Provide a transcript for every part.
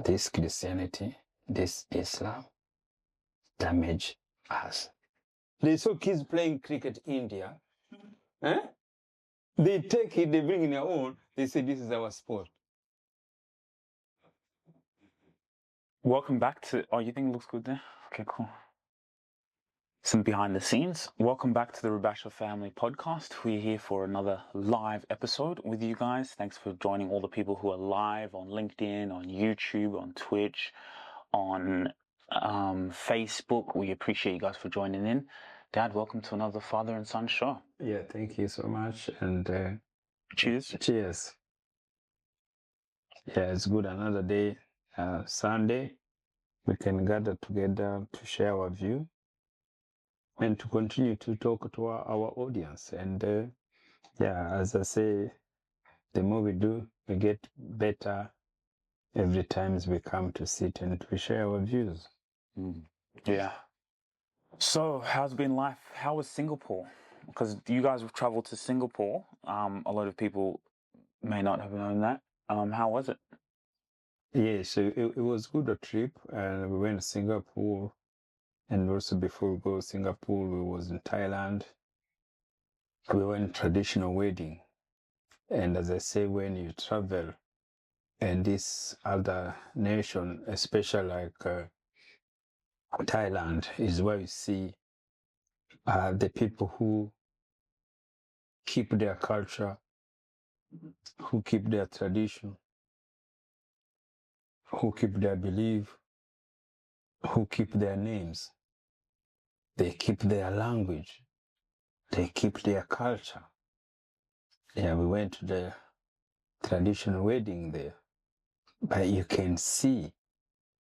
this Christianity, this Islam, damage us. They saw kids playing cricket in India. Eh? They take it, they bring in their own, they say this is our sport. Welcome back to, oh, you think it looks good there? Okay, cool. Some behind the scenes. Welcome back to the Rubasha Family Podcast. We're here for another live episode with you guys. Thanks for joining all the people who are live on LinkedIn, on YouTube, on Twitch, on Facebook. We appreciate you guys for joining in. Dad, welcome to another father and son show. Yeah, thank you so much. And cheers. Cheers. Yeah, it's good. Another day, Sunday, we can gather together to share our view and to continue to talk to our audience. And yeah, as I say, the more we do, we get better every time we come to sit and to share our views. Yeah. So, how's been life? How was Singapore? Because you guys have traveled to Singapore. A lot of people may not have known that. How was it? Yeah, so it was good, a trip, and we went to Singapore. And also before we go to Singapore, we was in Thailand. We went traditional wedding. And as I say, when you travel and this other nation, especially like Thailand, is where you see the people who keep their culture, who keep their tradition, who keep their belief, who keep their names. They keep their language. They keep their culture. Yeah, we went to the traditional wedding there. But you can see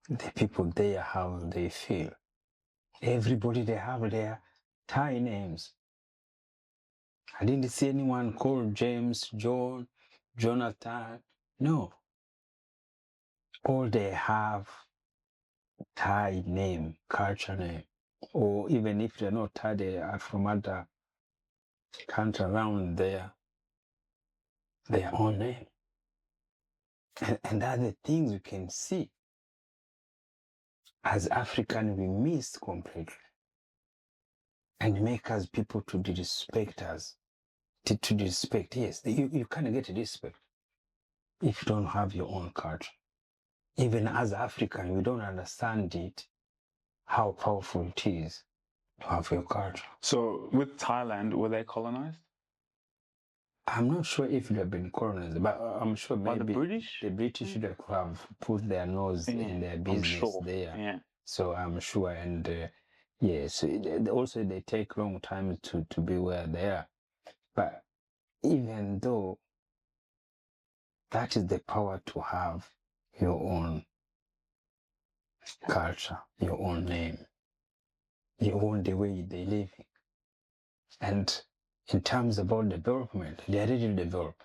the people there, how they feel. Everybody, they have their Thai names. I didn't see anyone called James, John, Jonathan. No. All they have Thai name, culture name. Or even if they're not Thai, they are from other country around there, their own name. And that's the things you can see. As African, we miss completely. And make us people to disrespect us. To disrespect, yes. You can't get respect if you don't have your own culture. Even as African, we don't understand it, how powerful it is to have your culture. So, with Thailand, were they colonized? I'm not sure if they've been colonized, but I'm sure maybe By the British? The British should have put their nose in their business there. Yeah. So I'm sure, and yes, also they take long time to be where they are. But even though that is the power to have your own culture, your own name, your own the way they live. And in terms about development, they are ready to develop.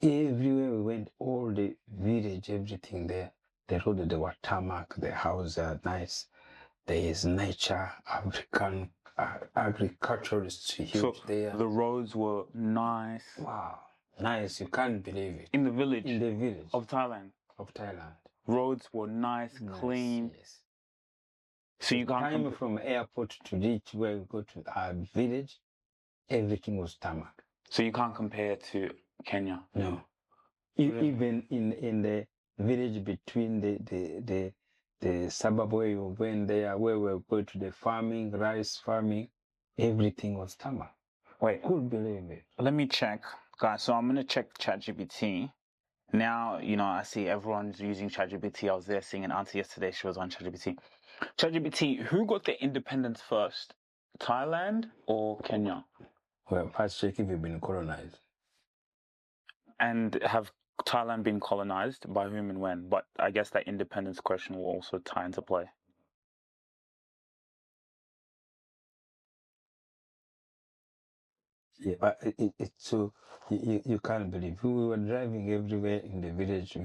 Everywhere we went, all the village, everything there, the road, they were tarmac, the houses are nice. There is nature, African agriculture is huge there. The roads were nice. Wow, nice, you can't believe it. In the village? In the village. Of Thailand? Of Thailand. Roads were nice, clean. Yes. So you can't... Time from airport to reach where we go to our village, everything was tarmac. So you can't compare to Kenya? No. Even in the village between the suburb where you went there, where we go to the farming, rice farming, everything was tarmac. Wait. Couldn't believe it. Let me check. Guys, so I'm going to check ChatGPT. Now, I see everyone's using ChatGPT. I was there seeing an auntie yesterday. She was on ChatGPT. ChatGPT, who got their independence first? Thailand or Kenya? Well, first check if you've been colonized. And have Thailand been colonized? By whom and when? But I guess that independence question will also tie into play. Yeah, but it's so you can't believe. We were driving everywhere in the village.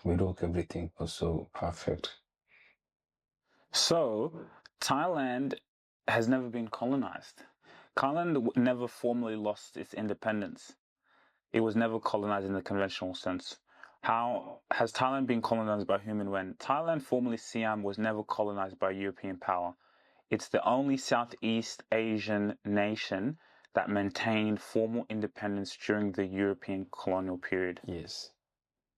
We look, everything was so perfect. So Thailand has never been colonized. Thailand never formally lost its independence. It was never colonized in the conventional sense. How has Thailand been colonized by human when Thailand, formerly Siam, was never colonized by European power? It's the only Southeast Asian nation that maintained formal independence during the European colonial period. Yes.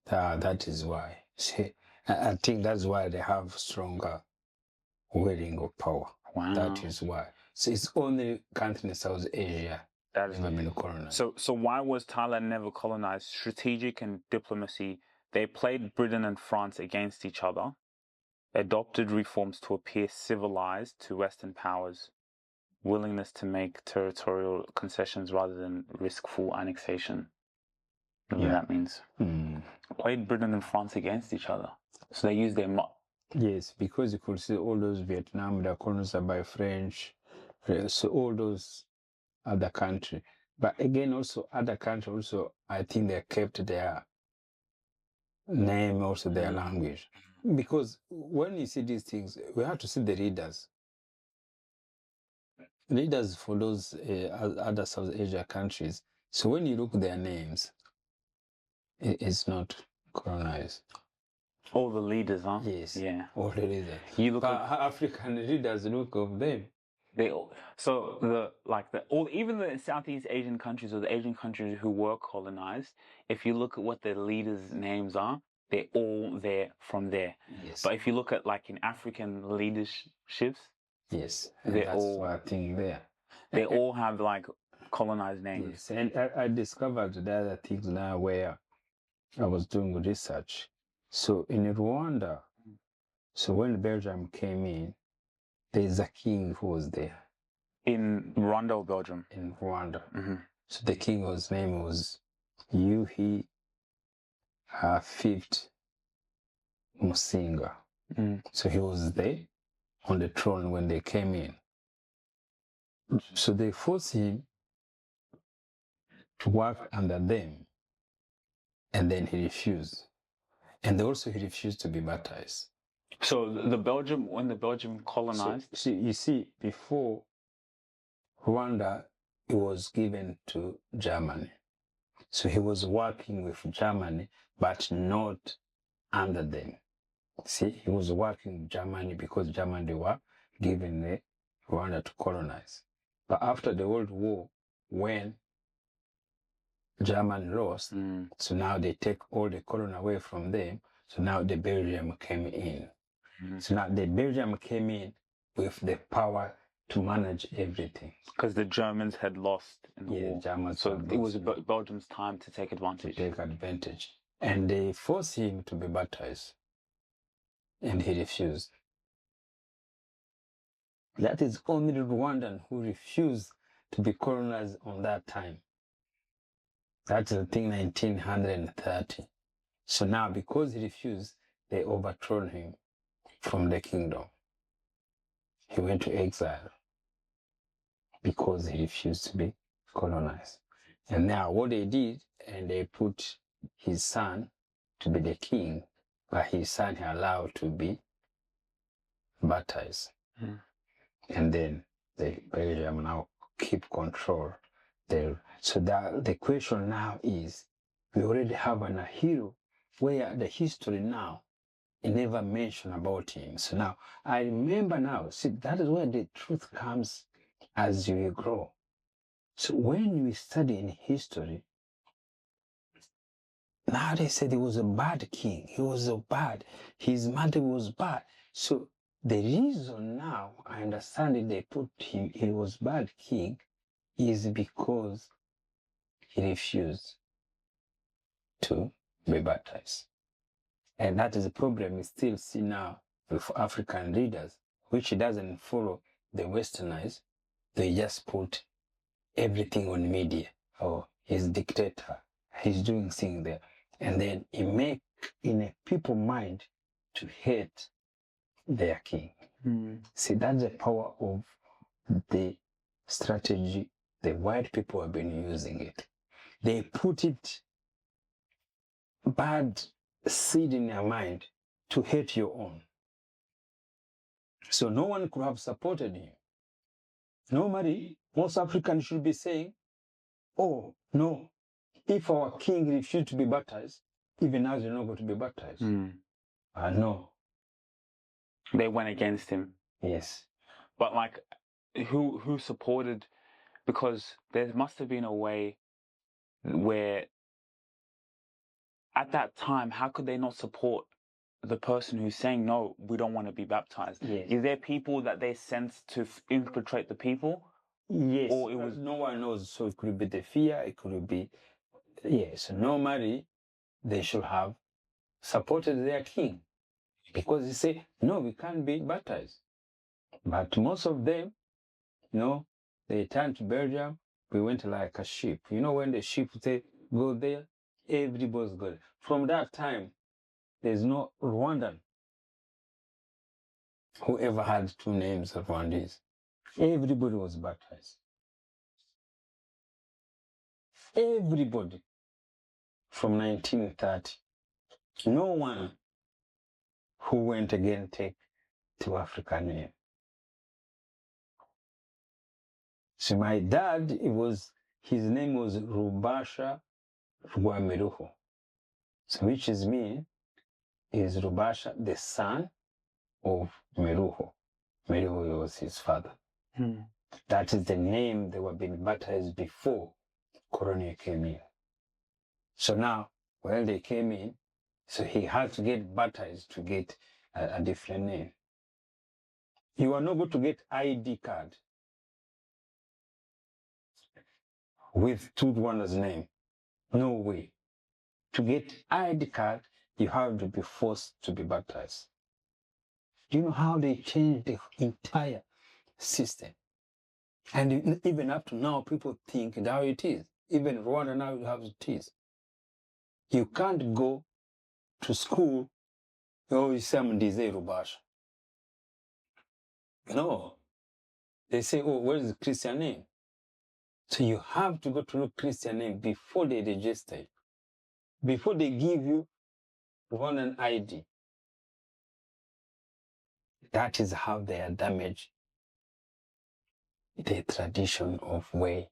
That is why. See, I think that's why they have stronger wielding of power. Wow. That is why. So it's only country in South Asia That is never been colonized. So why was Thailand never colonized? Strategic and diplomacy. They played Britain and France against each other, adopted reforms to appear civilized to Western powers, willingness to make territorial concessions rather than risk full annexation. What that means. Played Britain and France against each other. So they used their Yes, because you could see all those Vietnam, they're colonized by French, so all those other countries. But again, also other countries, also I think they kept their name, also their language. Because when you see these things, we have to see the leaders. Leaders for those other South Asia countries. So when you look at their names, it's not colonized. all the leaders, huh? Yes. Yeah. All the leaders. You look But at African leaders, look of them. they all, even the Southeast Asian countries or the Asian countries who were colonized, if you look at what their leaders' names are, they're all there from there. Yes. But if you look at like in African leaderships, yes, they're that's all what I think there. they all have like colonized names. Yes, and I discovered the other things now where I was doing research. So in Rwanda, so when Belgium came in, there's a king who was there. In Rwanda or Belgium? In Rwanda. Mm-hmm. So the king's name was Yuhi Fifth Musinga. So he was there on the throne when they came in. So they forced him to work under them. And then he refused. And also he refused to be baptized. So when the Belgium colonized? So you see, before Rwanda, it was given to Germany. So he was working with Germany, but not under them. See, he was working with Germany because Germany were given Rwanda to colonize. But after the World War, when Germany lost, so now they take all the colony away from them. So now the Belgium came in. So now the Belgium came in with the power to manage everything. Because the Germans had lost in the war. Germans so it was Belgium's time to take advantage. And they forced him to be baptized. And he refused. That is only the Rwandan who refused to be colonized on that time. That's the thing, 1930. So now, because he refused, they overthrown him from the kingdom. He went to exile because he refused to be colonized. And now what they did, and they put his son to be the king, but his son he allowed to be baptized. And then the Belgium now keep control there. So that the question now is, we already have a hero where the history now, it never mentioned about him. So now, I remember now, see, that is where the truth comes as you grow. So when we study in history, now they said he was a bad king. He was a bad. His mother was bad. So the reason now, I understand it, they put him, he was bad king, is because he refused to be baptized. And that is a problem we still see now with African leaders, which doesn't follow the westernized. They just put everything on media. Oh, he's a dictator. He's doing things there. And then it make in a people mind to hate their king. See, that's the power of the strategy the white people have been using it. They put it bad seed in your mind to hate your own. So no one could have supported you. Normally, most Africans should be saying, oh, no, if our king refused to be baptized, even as you're not going to be baptized. No. They went against him. Yes. But like, who supported? Because there must have been a way where, at that time, how could they not support the person who's saying, no, we don't want to be baptized? Yes. Is there people that they sent to infiltrate the people? Yes. Or it was... No one knows. So it could be the fear. It could be... Yes. Normally, they should have supported their king. Because they say, no, we can't be baptized. But most of them, they turned to Belgium. We went like a sheep. When the sheep say, go there, everybody's good. From that time, there's no Rwandan who ever had two names of Rwandese. Everybody was baptized. Everybody. From 1930. No one who went again take to African name. So my dad, his name was Rubasha Rwamiruho. So which is Rubasha, the son of Miruho. Miruho was his father. That is the name they were being baptized before Colonial came in. So now, when they came in, so he had to get baptized to get a different name. You are not going to get ID card with Tutwana's name. No way. To get ID card, you have to be forced to be baptized. Do you know how they changed the entire system? And even up to now, people think that's how it is. Even Rwanda now how it is. You can't go to school, you say Rubasha. No. They say, where is the Christian name? So you have to go to look Christian name before they register you. Before they give you Rwandan ID. That is how they are damaged the tradition of way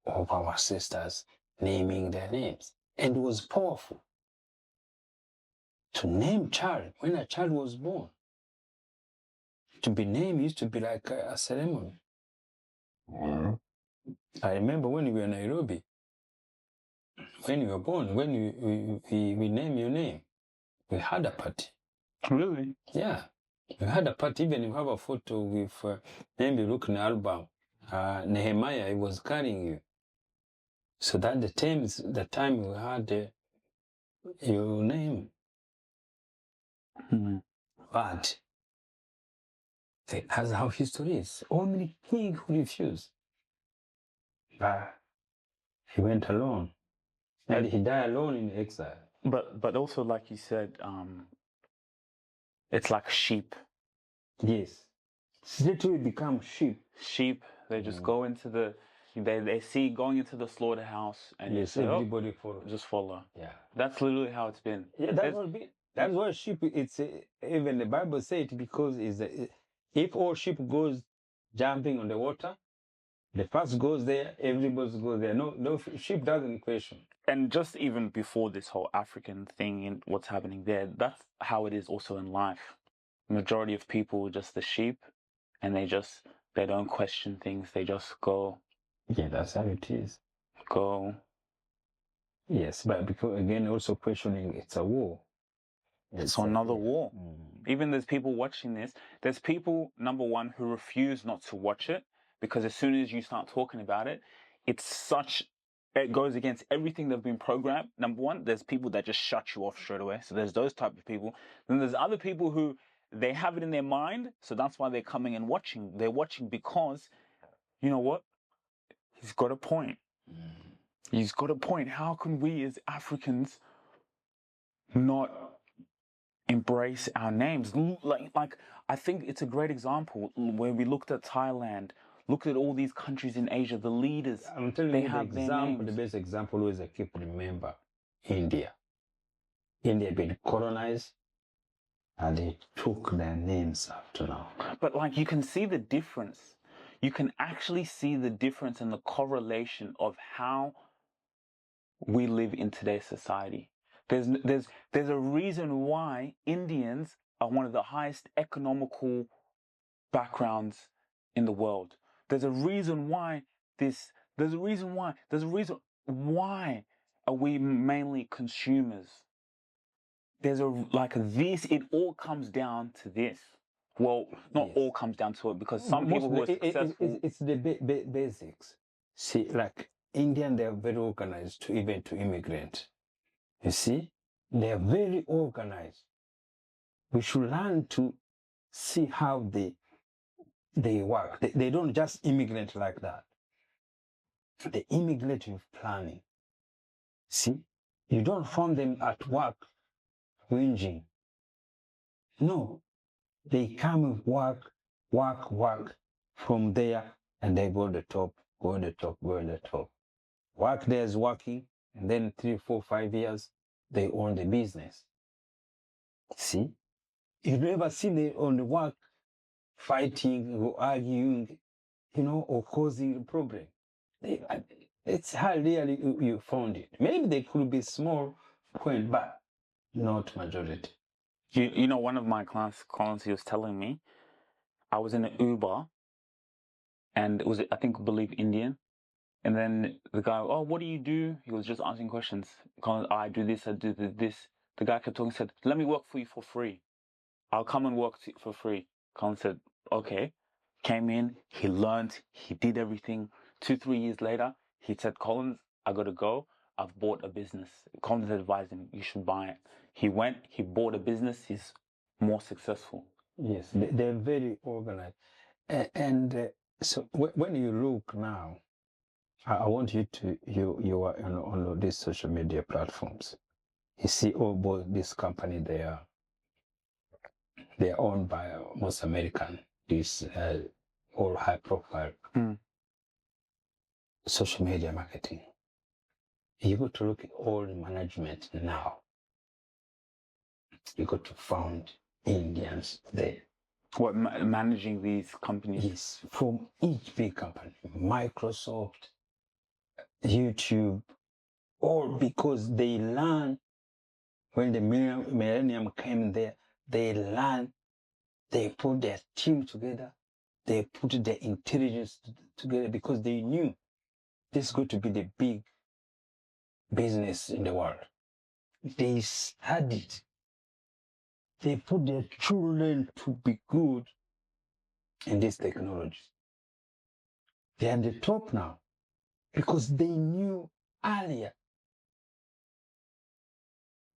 of our sisters naming their names. And it was powerful. To name child, when a child was born, to be named used to be like a ceremony. I remember when we were in Nairobi, when you were born, when we name your name, we had a party. Really? Yeah. We had a party. Even if you have a photo with maybe look in the album, Nehemiah, he was carrying you. So that the time we had your name. But that's how history is. Only king who refused. But he went alone. And he died alone in exile. But also, like you said, it's like sheep. Yes. Literally become sheep. Sheep, they just go into they see going into the slaughterhouse and yes, say, everybody follow. Just follow. Yeah. That's literally how it's been. Yeah, that's why sheep, it's even the Bible says it because if all sheep goes jumping on the water, the first goes there, everybody goes there. No sheep doesn't question. And just even before this whole African thing and what's happening there, that's how it is also in life. Majority of people just the sheep, and they don't question things. They just go. Yeah, that's how it is. Go. Yes, but because again, also questioning, it's a war. It's another war. Even there's people watching this. There's people, number one, who refuse not to watch it because as soon as you start talking about it, it goes against everything they've been programmed. Number one, there's people that just shut you off straight away. So there's those type of people. Then there's other people who they have it in their mind. So that's why they're coming and watching. They're watching because, you know what? He's got a point. He's got a point. How can we as Africans not embrace our names? Like I think it's a great example where we looked at Thailand, looked at all these countries in Asia, the leaders. I'm telling you the best example is I keep remember India. India been colonized and they took their names up to now. But like you can see the difference. You can actually see the difference in the correlation of how we live in today's society. There's a reason why Indians are one of the highest economical backgrounds in the world. There's a reason why there's a reason why are we mainly consumers. There's it all comes down to this. Well, not all comes down to it, because some people who are successful. It's the basics. See, like Indian, they are very organized even to immigrant. You see, they are very organized. We should learn to see how they work. They don't just immigrate like that. They immigrate with planning. See, you don't find them at work whinging. No, they come with work from there, and they go to the top, go to the top, go to the top. Work there is working, and then 3, 4, 5 years, they own the business. See, you never see them on the work fighting or arguing, or causing a problem. It's how rarely you found it. Maybe they could be small point, but not majority. One of my clients, Collins, he was telling me, I was in an Uber, and it was, I believe Indian. And then the guy, oh, what do you do? He was just asking questions. Collins, I do this, I do this. The guy kept talking, said, let me work for you for free. I'll come and work for free. Collins said, okay. Came in, he learned, he did everything. 2, 3 years later, he said, Collins, I got to go. I've bought a business. Collins advised him, you should buy it. He went, he bought a business, he's more successful. Yes, they're very organized. And so when you look now, I want you are on these social media platforms. You see both this company, they're owned by most American, this all high profile social media marketing. You got to look at all the management now. You got to find Indians there. What, managing these companies? Yes, from each big company, Microsoft, YouTube, all because they learn when the millennium came there, they learn, they put their team together, they put their intelligence together because they knew this is going to be the big business in the world. They studied. They put their children to be good in this technology. They're at the top now because they knew earlier.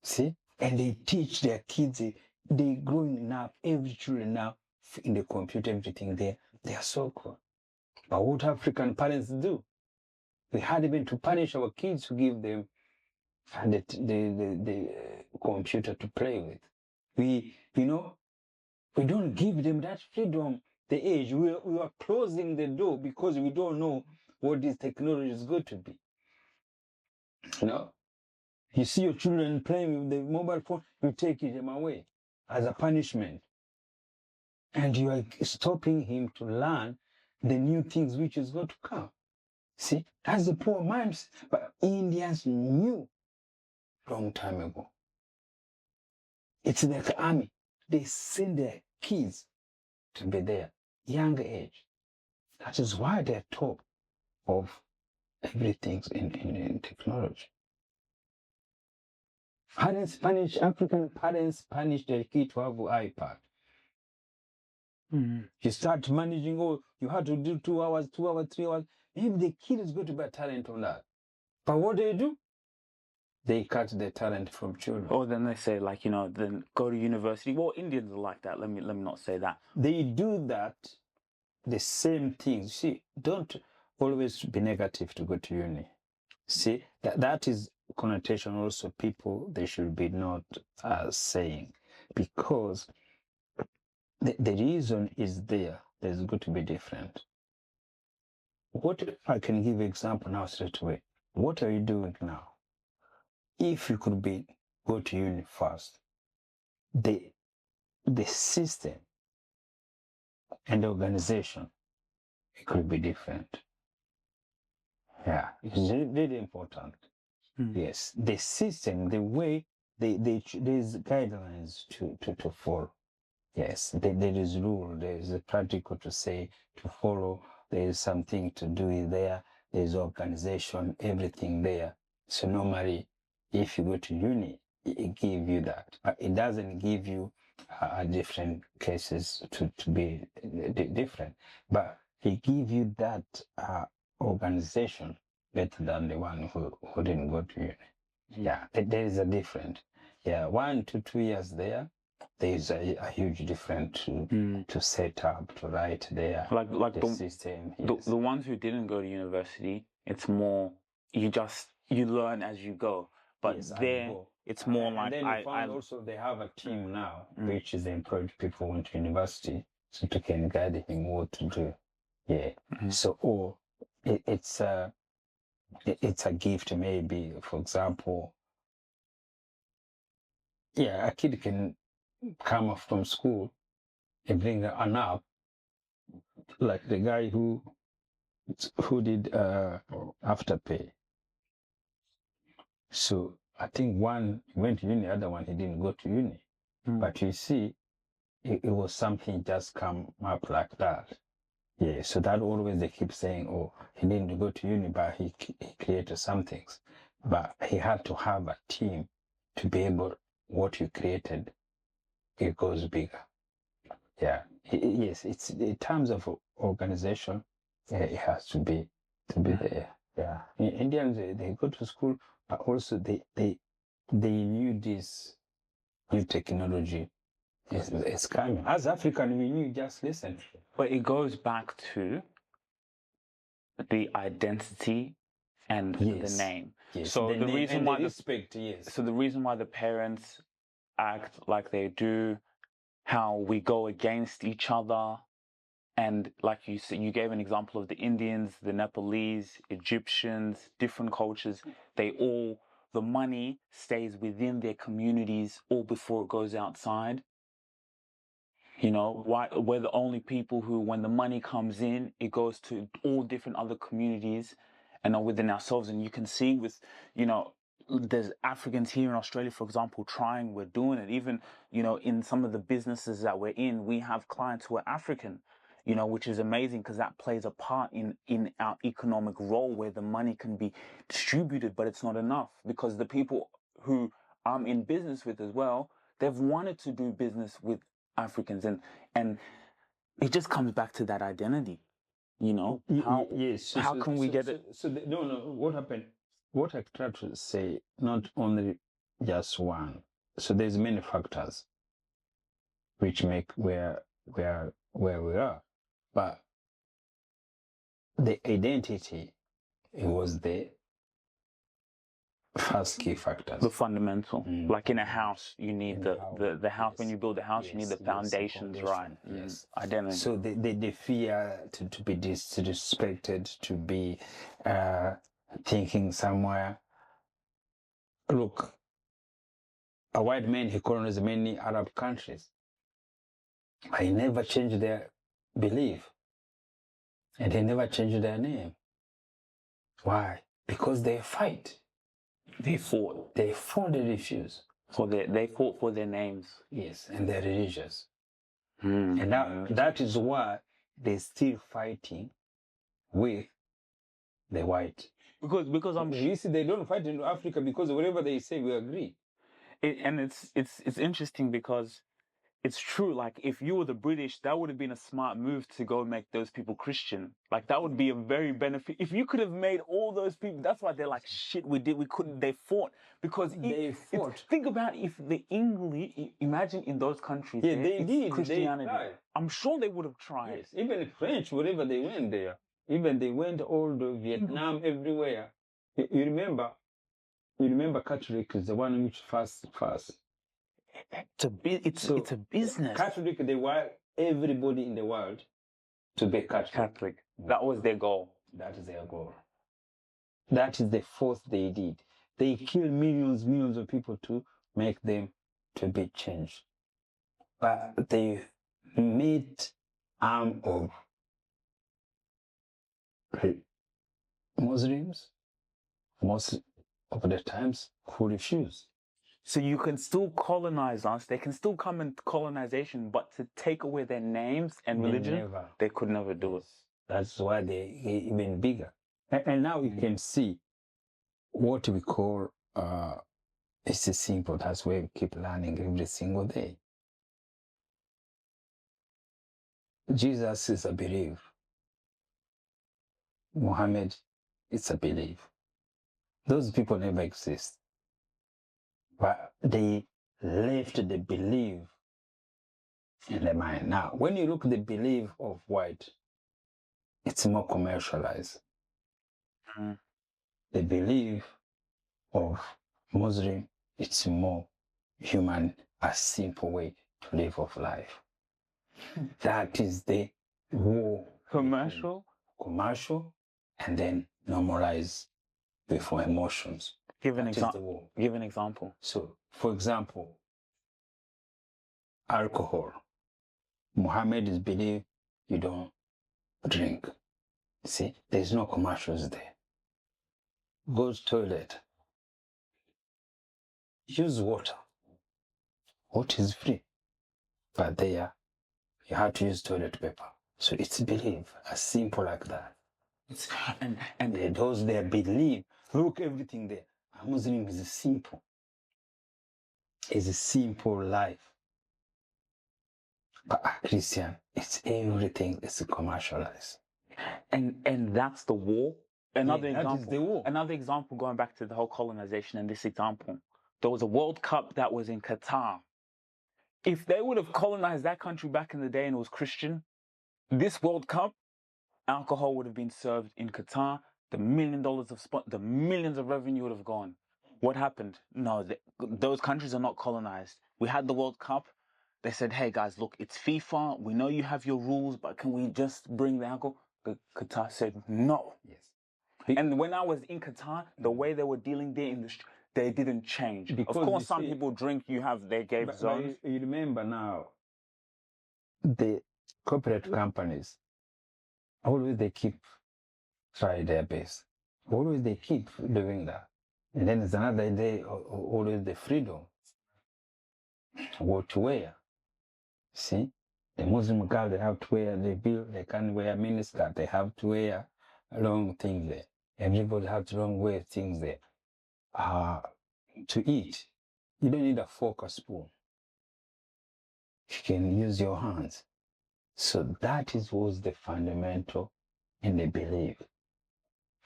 See? And they teach their kids, they growing up, every children now in the computer, everything there. They are so cool. But what African parents do, we had even to punish our kids to give them the computer to play with. We don't give them that freedom. The age, we are closing the door because we don't know what this technology is going to be. You see your children playing with the mobile phone, you take them away as a punishment. And you are stopping him to learn the new things which is going to come. See, that's the poor minds. But Indians knew long time ago. It's like the army. They send their kids to be there, young age. That is why they're top of everything in technology. African parents punish their kid to have an iPad. You start managing, you have to do 2 hours, 3 hours. Maybe the kid is going to be a talent on that. But what do? They cut the talent from children. Or then they say, then go to university. Well, Indians are like that. Let me not say that. They do that, the same things. See, don't always be negative to go to uni. See, that is connotation also people they should be not saying, because the reason is there's going to be different. What I can give example now straight away. What are you doing now? If you could go to uni first, the system and the organization, it could be different. Yeah, it's really important. Yes, the system, the way there's guidelines to follow. Yes, there is rule. There is a practical to say to follow. There is something to do it there. There is organization, everything there. So normally, if you go to uni, it give you that. But it doesn't give you different cases to be different. But it give you that organization better than the one who didn't go to uni. Yeah, there is a difference. Yeah, 1 to 2 years there is a huge difference to set up, to write there, like the system. Yes. The ones who didn't go to university, it's more you learn as you go. But Yes, there, it's more like and then you found also they have a team now, which is employed people who went to university, so they can guide him what to do. Yeah. So it's a gift maybe. For example, yeah, a kid can come from school and bring an app, like the guy who did Afterpay. So I think one went to uni, the other one he didn't go to uni. But you see, it was something just come up like that. Yeah, so that always they keep saying, oh, he didn't go to uni, but he created some things. But he had to have a team to be able, what you created, it goes bigger. Yeah, yes, it's in terms of organization, it has to be there. Yeah, Indians they go to school, but also they knew this new technology is coming. As African, we knew just listen. But it goes back to the identity and the name. Yes, so the reason why respect, yes. So the reason why the parents act like they do, how we go against each other, and like you said, you gave an example of the Indians, the Nepalese, Egyptians, different cultures. The money stays within their communities all before it goes outside. You know, we're the only people who, when the money comes in, it goes to all different other communities and not within ourselves. And you can see with, there's Africans here in Australia, for example, we're doing it. Even, in some of the businesses that we're in, we have clients who are African, which is amazing because that plays a part in our economic role where the money can be distributed, but it's not enough because the people who I'm in business with as well, they've wanted to do business with Africans, and it just comes back to that identity, Yes. How can we get it? No. What happened? What I try to say, not only just one. So there's many factors which make where we are, but the identity, it was the first key factors. The fundamental. Like in a house, you need the house. Yes. When you build a house, you need the foundations, right? Yes. Identity. So the fear to be disrespected, to be thinking somewhere. Look, a white man, he colonized many Arab countries. But he never changed their belief. And they never changed their name. Why? Because they fight. They fought. They refuse. They fought for their names. Yes, and they're religious. And that is why they're still fighting with the white. Because you see, they don't fight in Africa because whatever they say, we agree. And it's interesting because it's true. Like if you were the British, that would have been a smart move to go make those people Christian. Like that would be a very benefit. If you could have made all those people, that's why they're like, shit, we couldn't. They fought because they fought. Think about if the English, imagine in those countries, they did Christianity. I'm sure they would have tried. Yes, even the French, wherever they went there, even they went all the Vietnam, everywhere. You remember Catholic is the one which fast. It's a business. Catholic, they want everybody in the world to be Catholic. That was their goal. That is their goal. That is the force they did. They killed millions of people to make them to be changed. But they made arm of Muslims most of the times who refuse. So you can still colonize us. They can still come in colonization, but to take away their names and religion, they could never do it. That's why they're even bigger. And now you can see what we call, it's simple. That's why we keep learning every single day. Jesus is a belief. Muhammad is a belief. Those people never exist. But they left the belief in the mind. Now, when you look at the belief of white, it's more commercialized. The belief of Muslim, it's more human, a simple way to live of life. That is the war. Commercial, and then normalize before emotions. Give an example. So, for example, alcohol. Muhammad is believe you don't drink. See, there's no commercials there. Go to toilet. Use water. Water is free. But there, you have to use toilet paper. So it's belief, as simple like that. And those their belief, look everything there. A Muslim is simple. It's a simple life. But a Christian, it's everything is commercialized. And that's the war. Another example. That is the war. Another example, going back to the whole colonization and this example. There was a World Cup that was in Qatar. If they would have colonized that country back in the day and it was Christian, this World Cup, alcohol would have been served in Qatar. The millions of revenue would have gone. What happened? No, those countries are not colonized. We had the World Cup. They said, hey guys, look, it's FIFA. We know you have your rules, but can we just bring the alcohol? Qatar said no. Yes. And when I was in Qatar, the way they were dealing there in the street, they didn't change. Because of course, some people drink. They gave zones. But you remember now, the corporate companies, always they keep try their best. Always they keep doing that. And then it's another day, always the freedom. What to wear. See? The Muslim girl, they have to wear they can't wear miniskirt, they have to wear long things there. Everybody have to wear things there. To eat, you don't need a fork or spoon. You can use your hands. So that was the fundamental in the belief.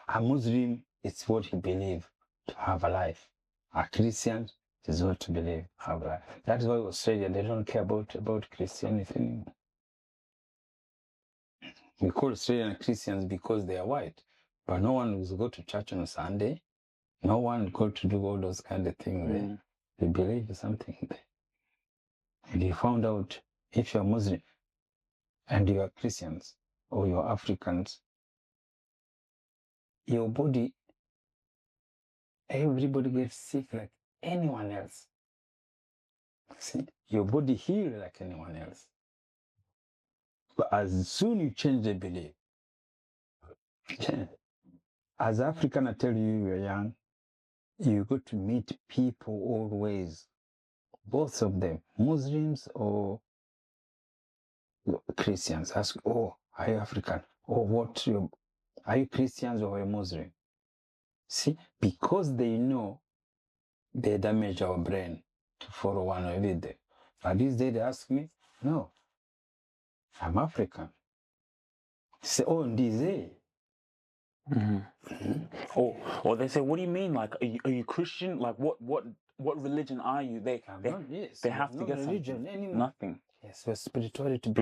A Muslim, it's what he believes to have a life. A Christian is what to believe have a life. That's why Australia, they don't care about Christianity anymore. We call Australian Christians because they are white. But no one will go to church on a Sunday. No one go to do all those kind of things there. They believe something there. And you found out if you're Muslim and you are Christians or you're Africans, your body, everybody gets sick like anyone else. See, your body heals like anyone else. But as soon you change the belief, as African, I tell you, you're young, you go to meet people always, both of them, Muslims or Christians. Ask, oh, are you African? Or are you Christians or a Muslim? See, because they know they damage our brain to follow one every day. But these days they ask me, no, I'm African. Say, oh, this day. Or they say, what do you mean? Like, are you Christian? Like, what religion are you? They have to get religion anymore. Nothing. Yes, so spirituality.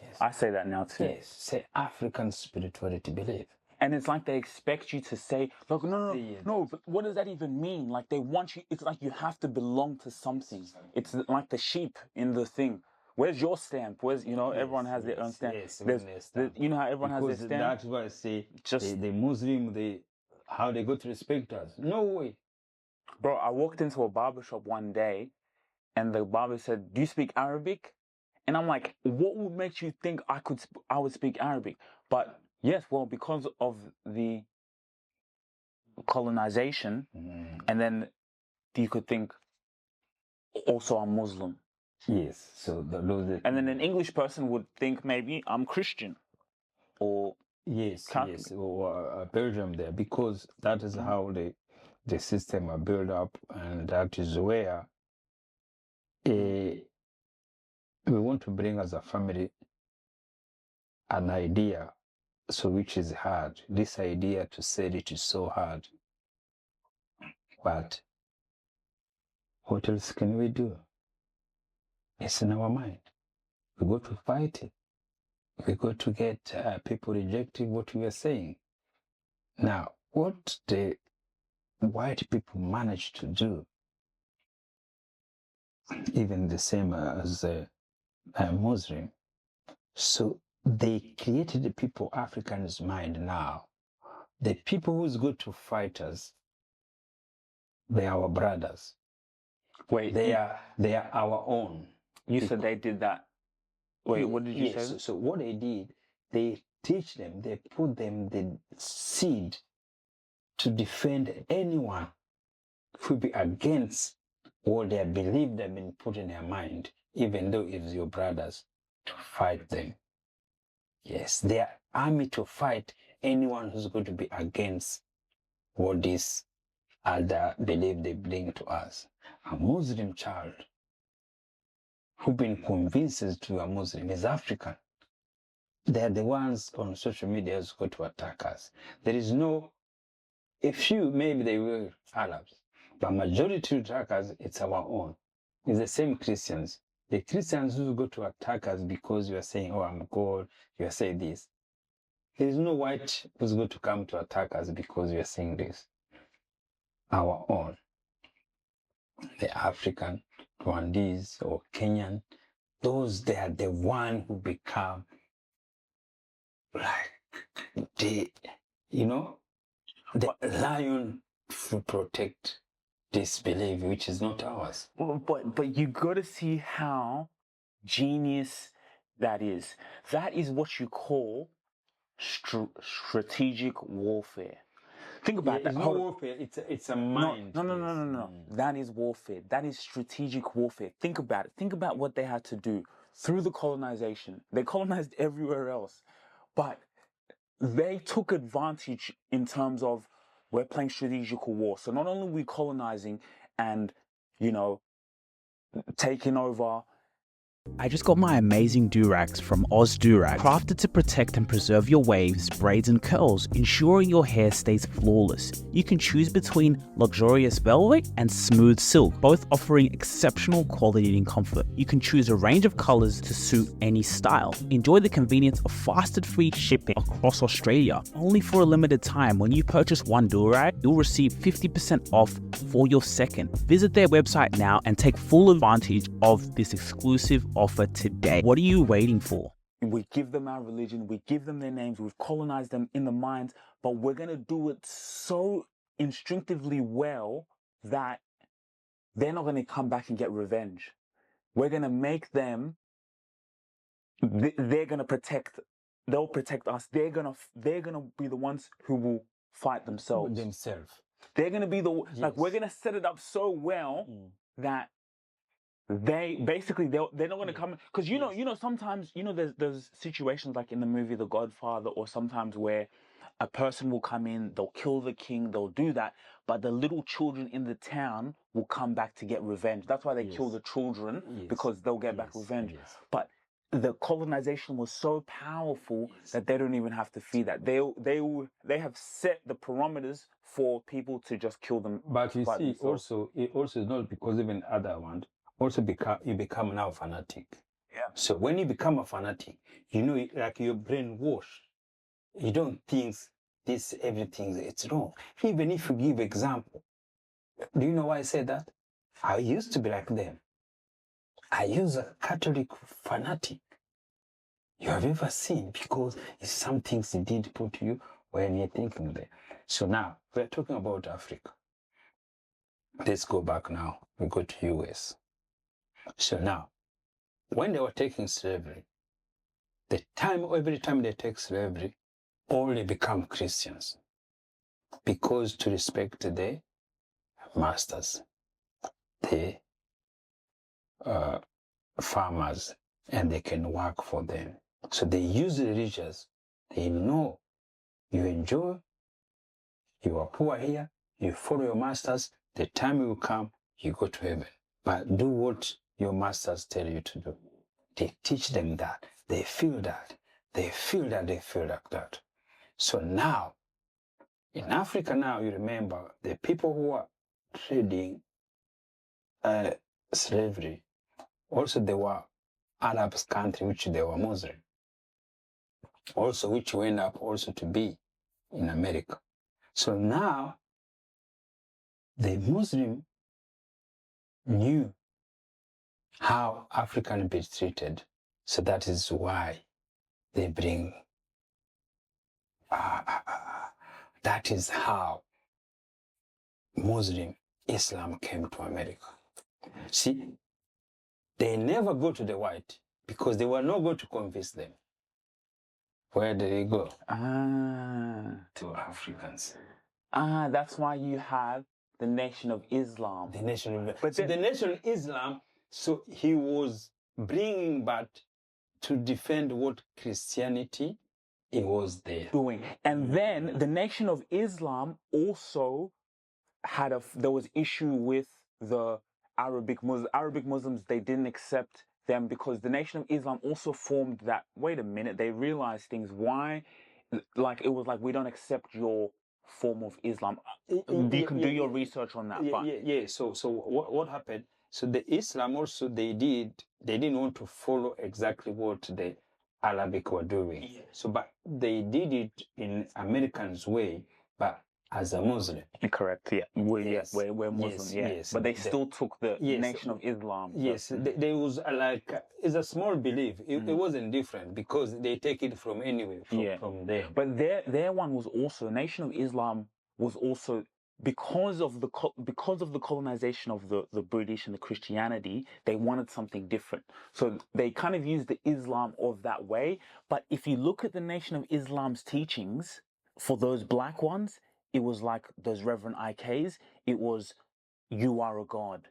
Yes. I say that now too. Yes, say African spirituality belief. And it's like they expect you to say, look, no, but what does that even mean? Like they want you, it's like you have to belong to something. It's like the sheep in the thing. Where's your stamp? Where's, everyone has their own stamp. You know how everyone has their stamp? That's why I say, the Muslim, how they go to respect us. No way. Bro, I walked into a barbershop one day and the barber said, do you speak Arabic? And I'm like, what would make you think I would speak Arabic? But yes, well, because of the colonization and then you could think also I'm Muslim. Yes. So those. And then an English person would think maybe I'm Christian or Yes, Catholic. yes, or Belgium there, because that is how the system are built up, and that is where we want to bring as a family an idea, so which is hard. This idea to sell it is so hard. But what else can we do? It's in our mind. We got to fight it. We got to get people rejecting what we are saying. Now, what the white people managed to do, even the same as a Muslim, so they created the people Africans' mind now. The people who's good to fight us, they are our brothers. Wait, They are our own. you said they did that. Wait, what did you Yes, say? so what they did, they teach them, they put them the seed to defend anyone who be against what they believe they've been put in their mind, even though it's your brothers, to fight them. Yes, they are army to fight anyone who's going to be against what this other belief they bring to us. A Muslim child who've been convinced to a Muslim is African. They are the ones on social media who's going to attack us. There is no, a few, maybe they were Arabs, but majority of attackers, it's our own. It's the same Christians. The Christians who go to attack us because you are saying, oh, I'm God, you are saying this. There is no white who's going to come to attack us because we are saying this. Our own. The African, Rwandese, or Kenyan, those, they are the one who become like the lion to protect this belief, which is not ours. Well, but you got to see how genius that is. That is what you call strategic warfare. Think about that. It's not warfare, it's a mind. No. That is warfare. That is strategic warfare. Think about it. Think about what they had to do through the colonization. They colonized everywhere else, but they took advantage in terms of we're playing strategical war. So not only are we colonizing and, taking over. I just got my amazing durags from Oz Durag, crafted to protect and preserve your waves, braids and curls, ensuring your hair stays flawless. You can choose between luxurious velvet and smooth silk, both offering exceptional quality and comfort. You can choose a range of colors to suit any style. Enjoy the convenience of fast and free shipping across Australia. Only for a limited time, when you purchase one durag, you'll receive 50% off for your second. Visit their website now and take full advantage of this exclusive offer today. What are you waiting for? We give them our religion, we give them their names, we've colonized them in the minds, but we're going to do it so instinctively well that they're not going to come back and get revenge. We're going to make them, they're going to protect, they'll protect us. They're going to be the ones who will fight themselves. They're going to be like, we're going to set it up so well that they're not going to come, because sometimes there's situations like in the movie The Godfather, or sometimes where a person will come in, they'll kill the king, they'll do that, but the little children in the town will come back to get revenge. That's why they kill the children, because they'll get back revenge. But the colonization was so powerful that they don't even have to feed that. They have set the parameters for people to just kill them. But you see, it also is not because even other ones. Also you become now fanatic. Yeah. So when you become a fanatic, like you're brainwashed. You don't think everything it's wrong. Even if you give example, do you know why I say that? I used to be like them. I use a Catholic fanatic. You have ever seen, because it's some things he did put you when you're thinking there. So now we're talking about Africa. Let's go back now. We go to US. So now, when they were taking slavery, every time they take slavery, all they become Christians, because to respect the masters. the farmers and they can work for them. So they use the religious. They know you enjoy, you are poor here, you follow your masters, the time will come, you go to heaven. But do what your masters tell you to do. They teach them that. They feel that. They feel that. They feel like that. So now, in Africa now, you remember the people who are trading slavery, also they were Arab country which they were Muslim. Also which went up also to be in America. So now, the Muslim knew how African be treated. So that is why they bring, that is how Muslim Islam came to America. See, they never go to the white because they were not going to convince them. Where did they go? To Africans. That's why you have the Nation of Islam. The Nation of But so the Nation of Islam, so he was bringing back to defend what Christianity it was there. doing. And then the Nation of Islam also had there was issue with the Arabic Muslims. They didn't accept them because the Nation of Islam also formed that, wait a minute, they realized things. Why? Like, it was like, we don't accept your form of Islam. You can do your research on that. So what happened? So the Islam also, they didn't want to follow exactly what the Arabic were doing. Yeah. So, but they did it in Americans' way, but as a Muslim. Correct, yeah. We're Muslim, yes. But they still took the Nation of Islam. Yes, there was it's a small belief. It wasn't different because they take it from anywhere, from there. But their one was also, Nation of Islam was also, because of the colonization of the British and the Christianity, they wanted something different. So they kind of used the Islam of that way. But if you look at the Nation of Islam's teachings, for those black ones, it was like those Reverend IKs. It was, you are a god.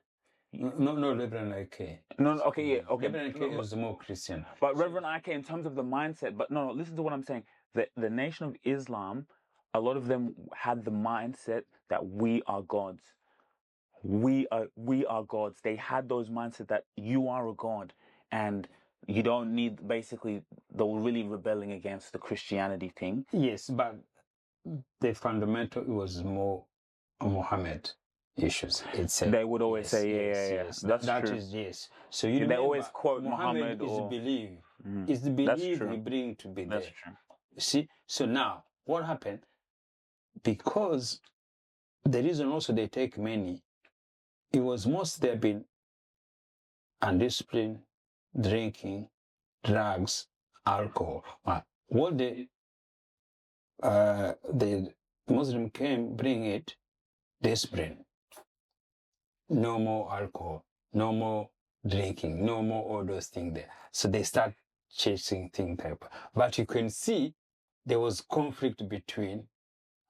No, Reverend IK. No, okay. Reverend IK was more Christian. But Reverend IK, in terms of the mindset, but no, listen to what I'm saying. The Nation of Islam, a lot of them had the mindset that we are gods. We are gods. They had those mindset that you are a god, and you don't need, basically, they were really rebelling against the Christianity thing. Yes, but the fundamental was more Muhammad issues itself. They would always say, yes. That's that true. is, yes. So you they always quote Muhammad is or belief. It's the belief he bring to be there. That's true. See, so now what happened? Because the reason also they take many, it was most there been undisciplined, drinking, drugs, alcohol. What the Muslim came bring it, discipline. No more alcohol, no more drinking, no more all those things there. So they start chasing things type. But you can see there was conflict between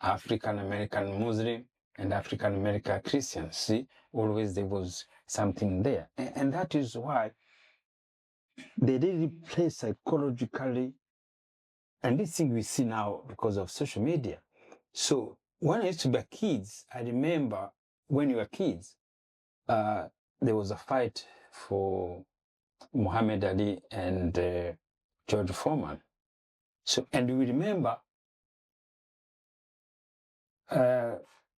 African American Muslim and African American Christians. See, always there was something there. And that is why they really play psychologically. And this thing we see now because of social media. So when I used to be kids, I remember when you were kids, there was a fight for Muhammad Ali and George Foreman. So, and we remember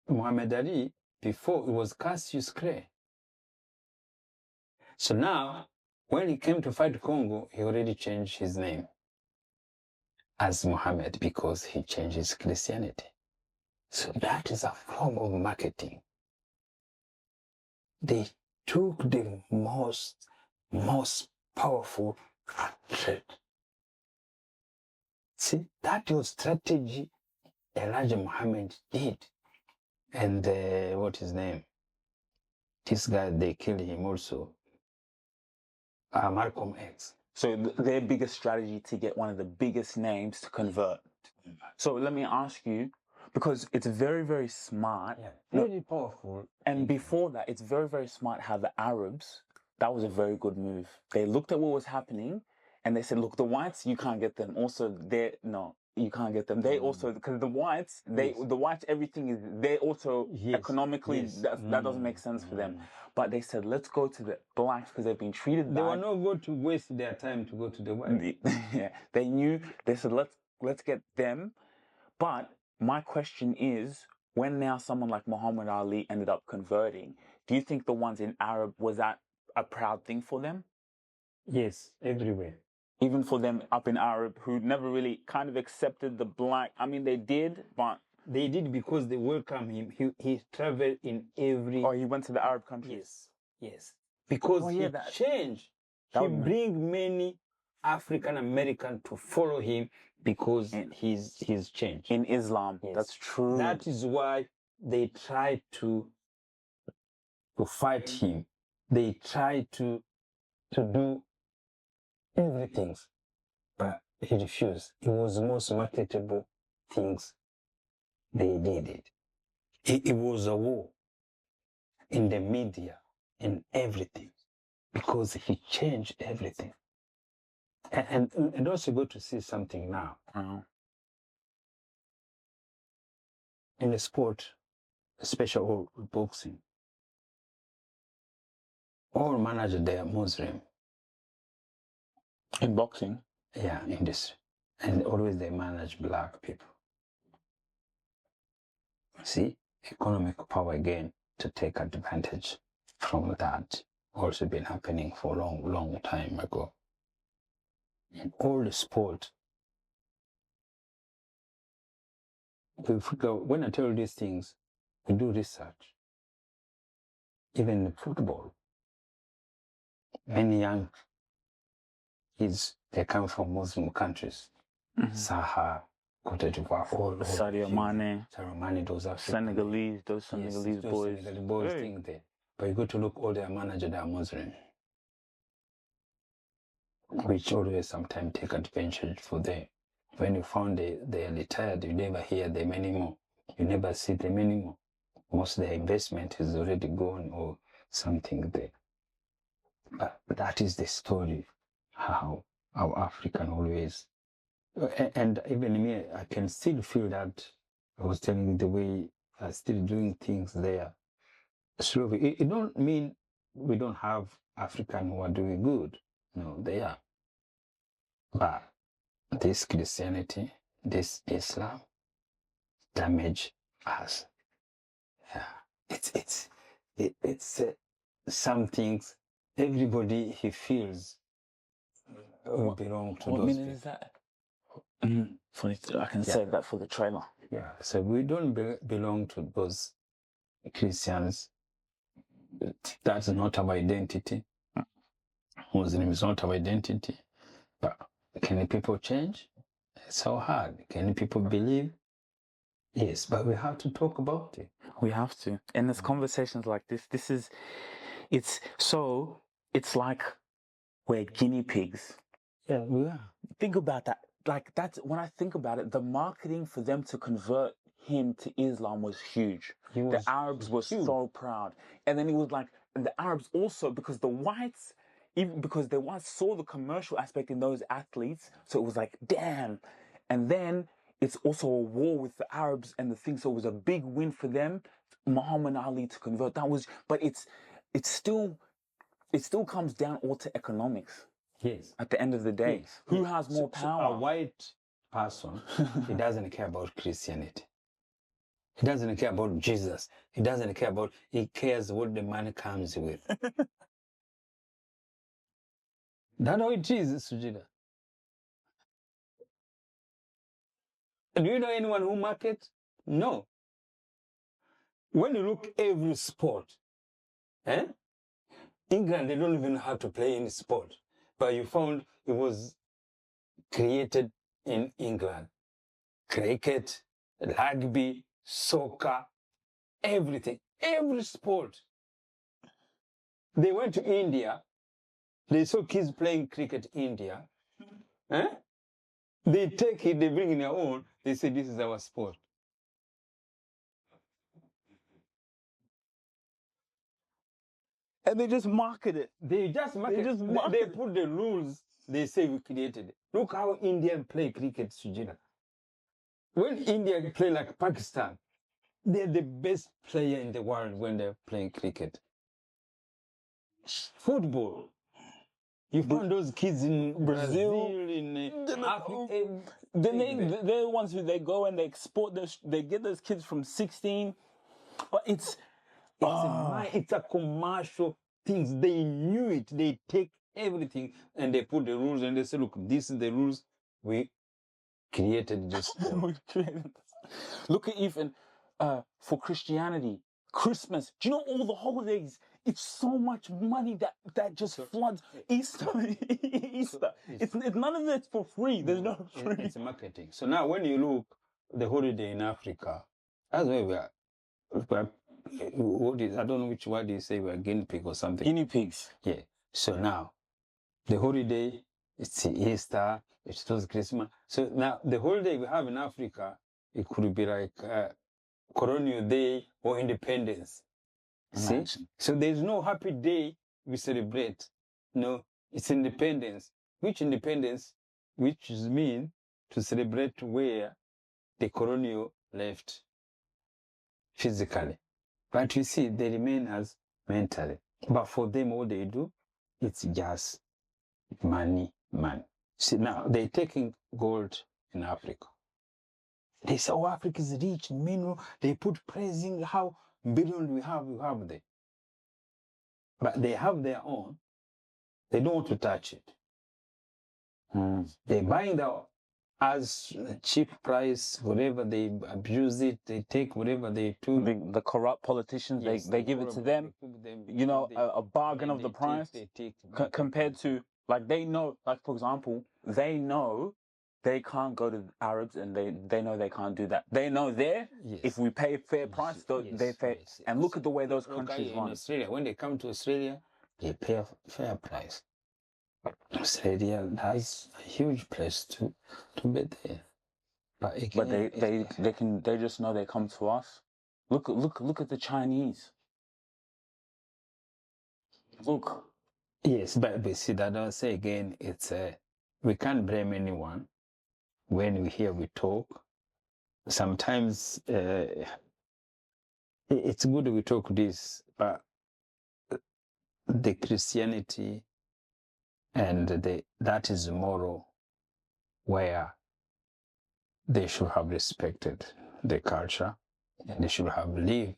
Muhammad Ali, before it was Cassius Clay. So now, when he came to fight Congo, he already changed his name as Muhammad because he changed his Christianity. So that is a form of marketing. They took the most powerful threat. See, that was strategy Elijah Muhammad did. And what his name? This guy, they killed him also. Malcolm X. So their biggest strategy to get one of the biggest names to convert. So let me ask you, because it's very, very smart. Yeah, No, very powerful. and before that, it's very, very smart how the Arabs, that was a very good move. They looked at what was happening and they said, look, the whites, you can't get them. Also, you can't get them. They also, because the whites, everything is, they also economically, that doesn't make sense for them. But they said, let's go to the blacks because they've been treated bad. They were not going to waste their time to go to the white. Yeah, they knew, they said, let's get them. But my question is, when now someone like Muhammad Ali ended up converting, do you think the ones in Arab, was that a proud thing for them? Yes, everywhere. Even for them up in Arab who never really kind of accepted the black, I mean, they did, but... They did because they welcomed him. He traveled in every... Oh, he went to the Arab countries? Yes. Because he changed. He bring many African Americans to follow him because he's changed. In Islam, that's true. That is why they tried to fight him. They tried to do everything, but he refused. It was the most marketable things. They did it. It was a war in the media and everything because he changed everything. And also go to see something now. In the sport, especially boxing, all managers, they are Muslim. In boxing? Yeah, industry. And always they manage black people. See, economic power again to take advantage from that. Also been happening for a long time ago. In all the sport, when I tell you these things, we do research. Even in football, many young kids, they come from Muslim countries. Saha, Cote d'Ivoire, all Sadio Mane, those are Senegalese, those Senegalese boys. Senegalese boys think there. But you go to look, all their managers, they are Muslim. Which always sometimes take advantage for them. When you found they are retired, you never hear them anymore. You never see them anymore. Most of their investment is already gone or something there. But that is the story, how African always. And even me, I can still feel that. I was telling you the way I'm still doing things there. Slowly. It don't mean we don't have African who are doing good. No, they are. But this Christianity, this Islam, damage us. Yeah, it's some things. Everybody he feels belong to those. What minute is that? Funny, I can save that for the trailer. Yeah, so we don't belong to those Christians. That's not our identity. Muslim is not our identity. But can people change? It's so hard. Can people believe? Yes, but we have to talk about it. We have to. And there's conversations like this. It's like we're guinea pigs. Yeah, we are. Think about that. Like that's when I think about it, the marketing for them to convert him to Islam was huge. The Arabs were so proud. And then it was like, the Arabs also, because the whites, even because the whites saw the commercial aspect in those athletes, so it was like, damn. And then it's also a war with the Arabs and the thing, so it was a big win for them, Muhammad Ali to convert. But it still comes down all to economics. Yes. At the end of the day, yes. Who has more power? A white person, he doesn't care about Christianity. He doesn't care about Jesus. He cares what the man comes with. That's how it is, Sujida. Do you know anyone who markets? No. When you look every sport, England, they don't even know how to play any sport. But you found it was created in England. Cricket, rugby, soccer, everything, every sport. They went to India. They saw kids playing cricket in India. They take it, they bring in their own. They say, this is our sport. And they just market it. They just market. They put the rules. They say we created it. Look how India play cricket, Sujina. When India play like Pakistan, they're the best player in the world when they're playing cricket. Football. You find those kids in Brazil, in Africa. Then they're the ones who they go and they export this. They get those kids from 16, but it's a commercial things. They knew it. They take everything and they put the rules and they say, look, this is the rules. We created this. We created this. Look at even for Christianity, Christmas. Do you know all the holidays? It's so much money that just floods. Easter. It's none of it's for free. There's no free. It's marketing. So now when you look the holiday in Africa, that's where we are. I don't know which word you say, we're guinea pig or something. Guinea pigs. Yeah. So now the holiday, it's Easter, it's Christmas. So now the holiday we have in Africa, it could be like Colonial Day or Independence. See? So there's no happy day we celebrate. No, it's independence. Which independence? Which is mean to celebrate where the colonial left physically. But you see, they remain as mentally. But for them, all they do, it's just money. See, now they're taking gold in Africa. They say, oh, Africa is rich in mineral. They put praising how billion we have there. But they have their own. They don't want to touch it. They buying that as cheap price, whatever, they abuse it, they take whatever they do. The corrupt politicians, yes, they give it to them, you know, a bargain of the price compared to, like, they know, like, for example, they know they can't go to the Arabs and they know they can't do that. They know there, if we pay a fair price, they pay. And look at the way those countries run. In Australia, when they come to Australia, they pay a fair price. Australia has a huge place to be there. But again, they just know they come to us. Look at the Chinese. Look. Yes, but see that I say again, it's we can't blame anyone when we talk. Sometimes it's good we talk this, but the Christianity and that is moral where they should have respected the culture and they should have lived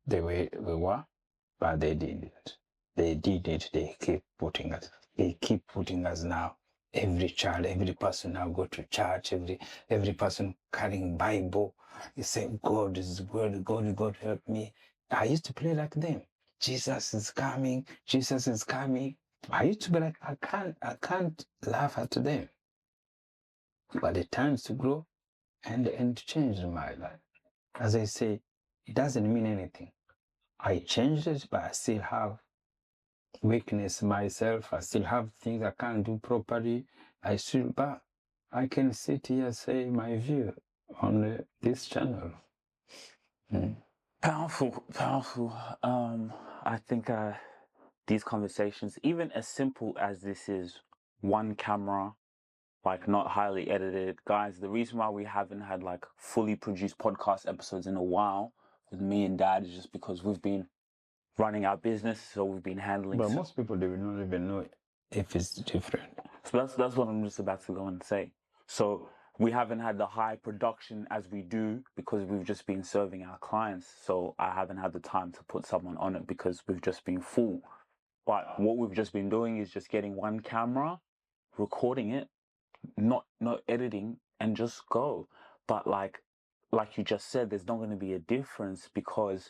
the way we were, but they didn't. They did it. They keep putting us. They keep putting us now. Every child, every person now go to church. Every person carrying Bible. You say, God is good. God help me. I used to play like them. Jesus is coming. Jesus is coming. I used to be like, I can't laugh at them. But the times to grow and change my life. As I say, it doesn't mean anything. I changed it, but I still have weakness myself. I still have things I can't do properly. But I can sit here and say my view on this channel. Powerful. I think these conversations, even as simple as this is, one camera, like not highly edited. Guys, the reason why we haven't had like fully produced podcast episodes in a while with me and Dad is just because we've been running our business, so we've been handling. But most people, they will not even know if it's different. So that's what I'm just about to go and say. So we haven't had the high production as we do because we've just been serving our clients. So I haven't had the time to put someone on it because we've just been full. But what we've just been doing is just getting one camera, recording it, not editing, and just go. But like you just said, there's not going to be a difference because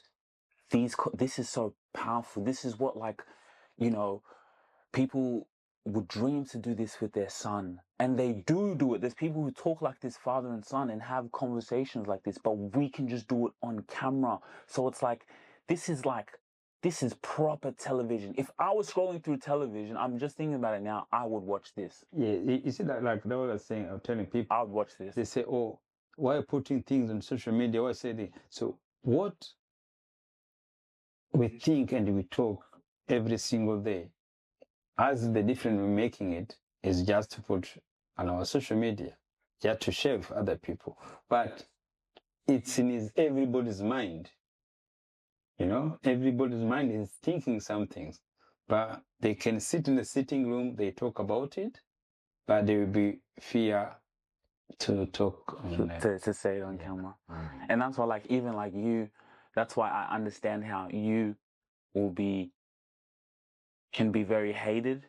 this is so powerful. This is what, like, you know, people would dream to do this with their son, and they do it. There's people who talk like this, father and son, and have conversations like this, but we can just do it on camera. So it's like this is proper television. If I was scrolling through television, I'm just thinking about it now, I would watch this. Yeah, you see that, like that was I was saying, I'm telling people, I would watch this. They say, oh, why are you putting things on social media? Why say this? So what we think and we talk every single day. As the difference we're making it is just to put on our social media, just to share with other people. But it's in everybody's mind. You know, everybody's mind is thinking some things. But they can sit in the sitting room, they talk about it, but there will be fear to talk online. To say it on camera. And that's why, like, even like you, that's why I understand how you can be very hated,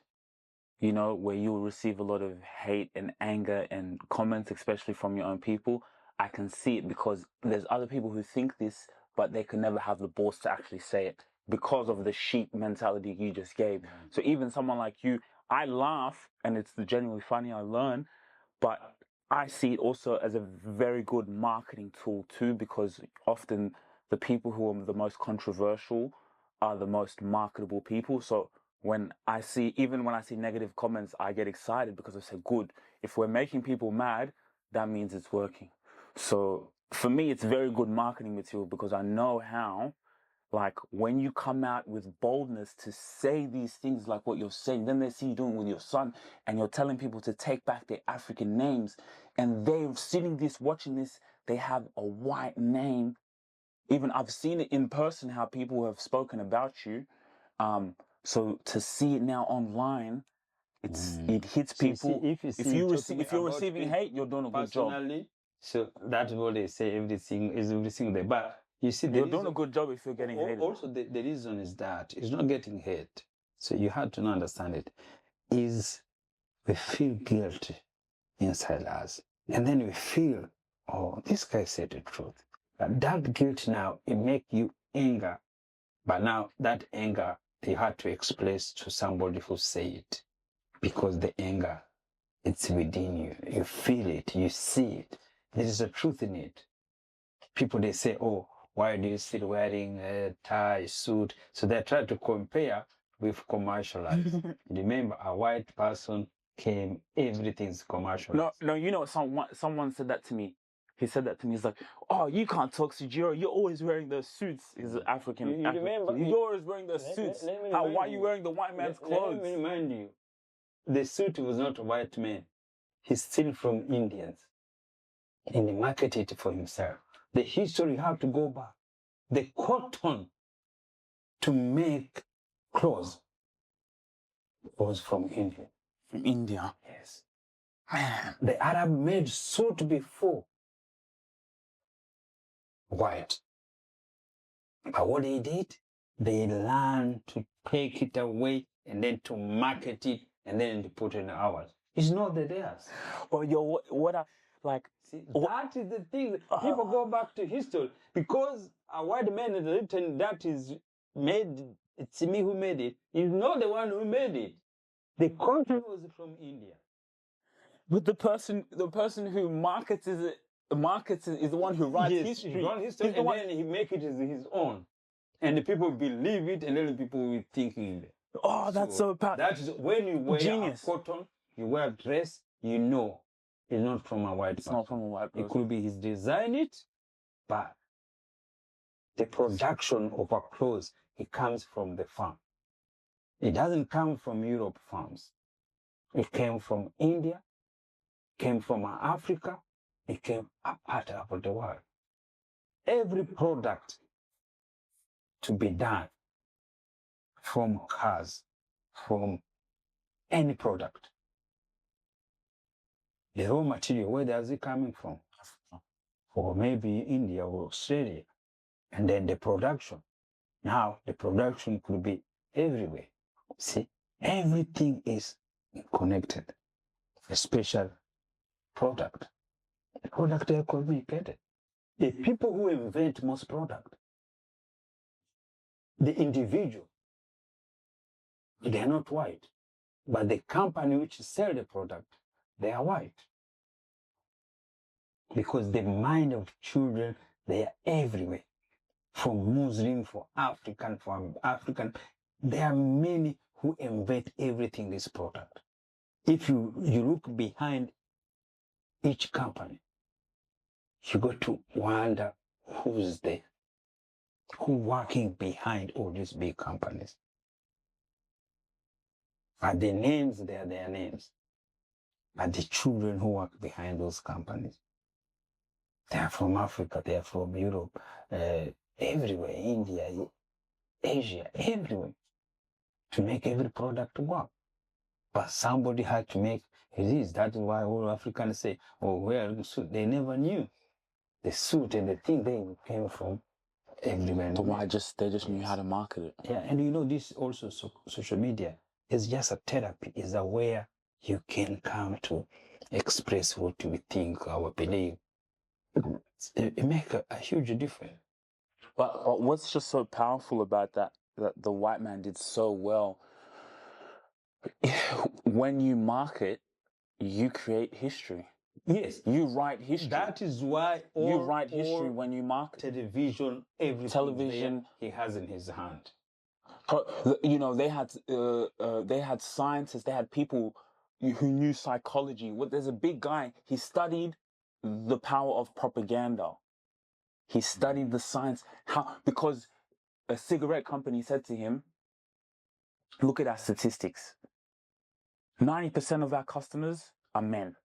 you know, where you will receive a lot of hate and anger and comments, especially from your own people. I can see it because there's other people who think this, but they can never have the balls to actually say it because of the sheep mentality you just gave. So even someone like you, I laugh and it's genuinely funny, I learn, but I see it also as a very good marketing tool too, because often the people who are the most controversial are the most marketable people. So even when I see negative comments, I get excited because I say, good, if we're making people mad, that means it's working. So for me, it's very good marketing material because I know how, like, when you come out with boldness to say these things like what you're saying, then they see you doing with your son and you're telling people to take back their African names and they're sitting this, watching this, they have a white name. Even I've seen it in person, how people have spoken about you. So to see it now online, it hits people. If you're receiving hate, you're doing a good job. Personally, so that's what they say. Everything there. But you see, you're doing a good job if you're getting hated. Also, the reason is that it's not getting hate. So you have to understand it. Is we feel guilty inside us, and then we feel, oh, this guy said the truth. But that guilt now it make you anger. But now that anger you had to express to somebody who say it, because the anger, it's within you. You feel it, you see it. There is a truth in it. People, they say, oh, why do you still wearing a tie, suit? So they try to compare with commercialized. Remember, a white person came, everything's commercialized. No, you know, someone said that to me. He said that to me. He's like, oh, you can't talk to Jiro. You're always wearing those suits. He's African. You remember? You're always wearing those suits. Why are you wearing the white man's clothes? Let me remind you, the suit was not a white man. He's still from Indians. And he marketed it for himself. The history had to go back. The cotton to make clothes was from India. From India? Yes. The Arab made suit before white. But what they did, they learned to take it away and then to market it and then to put in ours. It's not theirs. Well, See, that is the thing. People go back to history because a white man has written that is made, it's me who made it. He's not the one who made it. The country was from India. But the person who markets is the one who writes history. He's the one, then he make it as his own. And the people believe it, and then the people will thinking it. Oh, that's so bad. That is when you wear a cotton, you wear a dress, you know it's not from a white person. It's not from a white person. It could be he's designed it, but the production of a clothes, it comes from the farm. It doesn't come from Europe farms. It came from India, came from Africa, it came a part of the world. Every product to be done from cars, from any product. The raw material, where does it coming from? Or maybe India or Australia. And then the production. Now, the production could be everywhere. See, everything is connected. A special product. The product are communicated. The people who invent most product, the individual, they are not white. But the company which sell the product, they are white. Because the mind of children, they are everywhere. From Muslim, from African. There are many who invent everything this product. If you look behind each company, you got to wonder who's there, who working behind all these big companies. But the names, they are their names. But the children who work behind those companies, they are from Africa, they are from Europe, everywhere, India, Asia, everywhere, to make every product work. But somebody had to make it. That is why all Africans say, oh, where are the suit? They never knew the suit and the thing they came from everywhere. So they just knew how to market it. Yeah, and you know, this also social media is just a therapy, is a where you can come to express what we think, our belief. It makes a huge difference. But what's just so powerful about that the white man did so well, when you market, you create history. Yes. You write history. That is why you write history when you market. Television, everything television he has in his hand. You know, they had scientists, they had people who knew psychology. There's a big guy, he studied the power of propaganda. He studied the science, because a cigarette company said to him, look at our statistics. 90% of our customers are men.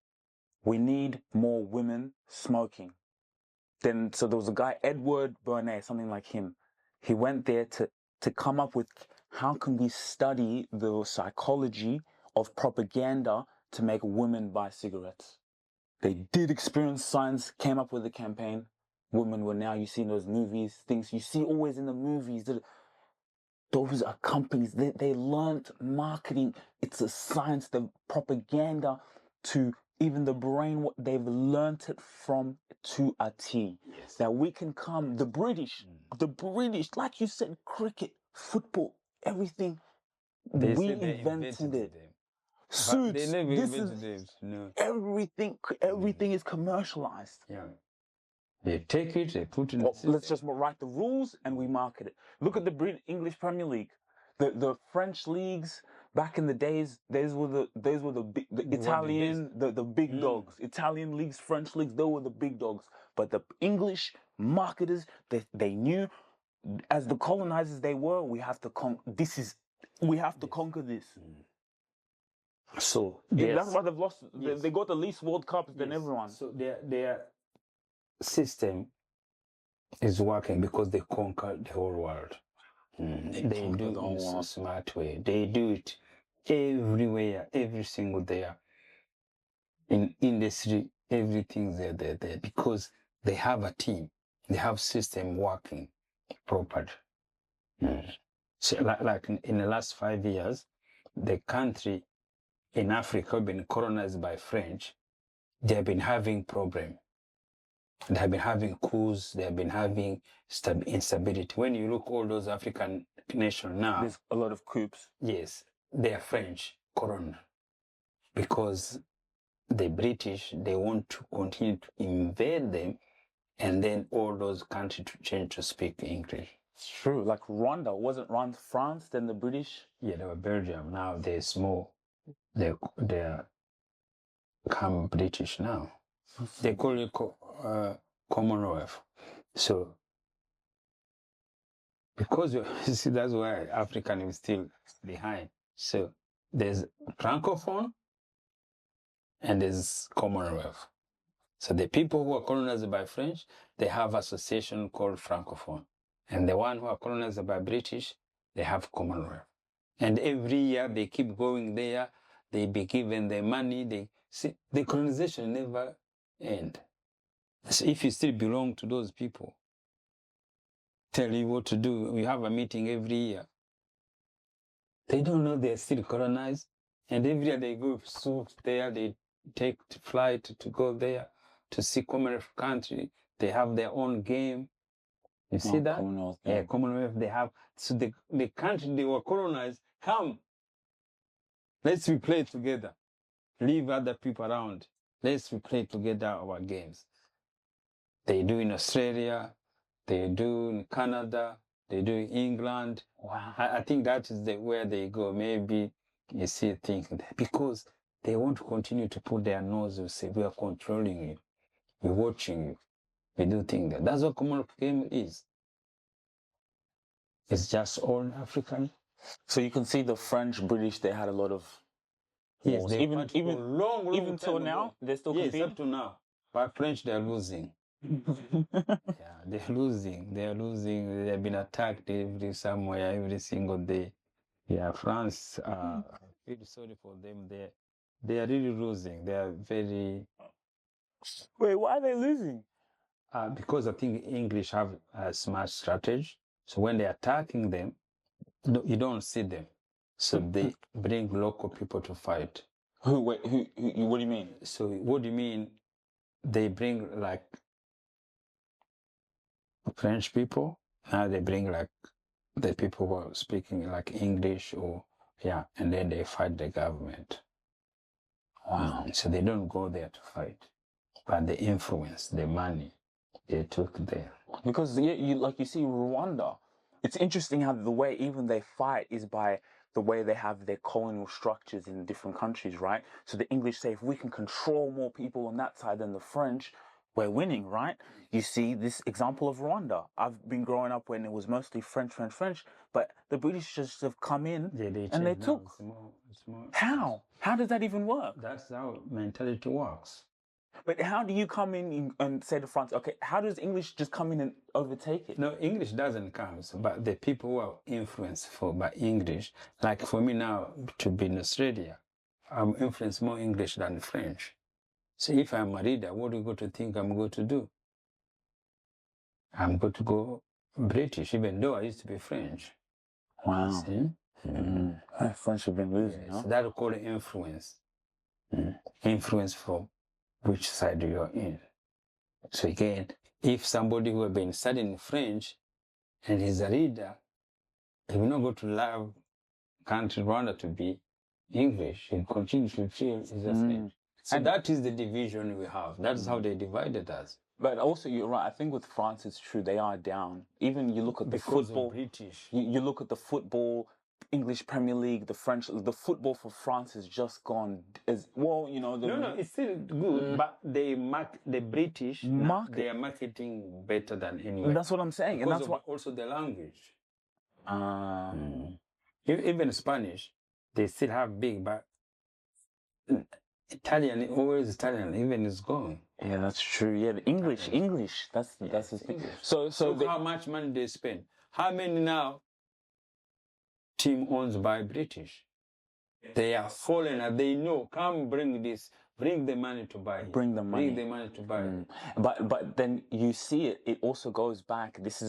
We need more women smoking. So there was a guy, Edward Bernays, something like him. He went there to come up with how can we study the psychology of propaganda to make women buy cigarettes. They did experience science, came up with a campaign. Women were now, you see in those movies, things you see always in the movies. Those are companies, they learned marketing. It's a science, the propaganda to even the brain, they've learned it from to a T. Yes. That we can come, the British, like you said, cricket, football, everything, we invented it. Suits, they never invented it. No. Everything is commercialized. Yeah. They take it, they put it in let's just write the rules and we market it. Look at the English Premier League, the French leagues back in the days. Those were the Italian, the big dogs. Italian leagues, French leagues, they were the big dogs. But the English marketers, they knew, as the colonizers they were, we have to conquer this. So that's why they've lost. Yes. They got the least World Cups than everyone. So their system is working because they conquered the whole world. They do it in a smart way. They do it everywhere, every single day. In industry, everything's there because they have a team. They have system working properly. So like in the last 5 years, the country in Africa been colonized by French. They have been having problems. They have been having coups. They have been having instability. When you look all those African nations now, there's a lot of coups. Yes, they are French colony because the British, they want to continue to invade them, and then all those countries to change to speak English. It's true. Like Rwanda, wasn't Rwanda France, then the British? Yeah, they were Belgium. Now they're small. They're become British now. They call it Commonwealth. So, because you see, that's why African is still behind. So, there's Francophone and there's Commonwealth. So, the people who are colonized by French, they have association called Francophone. And the one who are colonized by British, they have Commonwealth. And every year they keep going there. They be given the money. The colonization never end. So if you still belong to those people, tell you what to do. We have a meeting every year. They don't know they're still colonized. And every year they go there, they take flight to go there to see Commonwealth country. They have their own game. You see that? Commonwealth. Yeah, Commonwealth they have. So the country they were colonized, come. Let's play together. Leave other people around. Let's play together our games. They do in Australia, they do in Canada, they do in England. Wow. I think that is where they go. Maybe you see thinking because they want to continue to put their nose and say, we are controlling you, we're watching you, we do think that. That's what Commonwealth game is. It's just all African So you can see the French, British, they had a lot of Yes, wars. they fought for long even till time now, ago. they're still Yes, competing. up to now. But French, they're losing. Yeah, they're losing. They're losing. They've been attacked somewhere every single day. Yeah, France. I feel sorry for them. They are really losing. They are very. Wait, why are they losing? Because I think English have a smart strategy. So when they're attacking them, you don't see them. So they bring local people to fight. Who? Wait, who? What do you mean? So what do you mean? They bring like French people. Now they bring like the people who are speaking like English or yeah, and then they fight the government. Wow. So they don't go there to fight, but the influence, the money, they took there. Because you like you see Rwanda, it's interesting how the way even they fight is by the way they have their colonial structures in different countries, right? So the English say if we can control more people on that side than the French, we're winning, right? You see this example of Rwanda. I've been growing up when it was mostly French, but the British just have come in and they took. It's more, How? How does that even work? That's how mentality works. But how do you come in and say to France, okay, how does English just come in and overtake it? No, English doesn't come, but the people who are influenced by English, like for me now to be in Australia, I'm influenced more English than French. So if I'm a reader, what are you going to think I'm going to do? I'm going to go British, even though I used to be French. Wow. See? French have been losing, Yes, huh? that's called influence. Influence from which side you're in. So again, if somebody who has been studying French and is a reader, he will not go to love country Rwanda to be English. He'll continue to feel is a French. So And that is the division we have. That's how they divided us. But also, you're right. I think with France, it's true. They are down. Even you look at the Because football. of British. You look at the football, English Premier League, the French. The football for France has just gone as well. You know. No, it's still good, but they the British Market. They are marketing better than anyone. That's what I'm saying, Because and that's what. Also the language. Even Spanish, they still have big, but Italian, always Italian, even is gone. Yeah, that's true. Yeah, the English. That's the thing. So how much money they spend? How many now team owned by British? They are foreigner. They know. Come bring this. Bring the money to buy. Bring the money. Bring the money to buy. But then you see it. It also goes back. This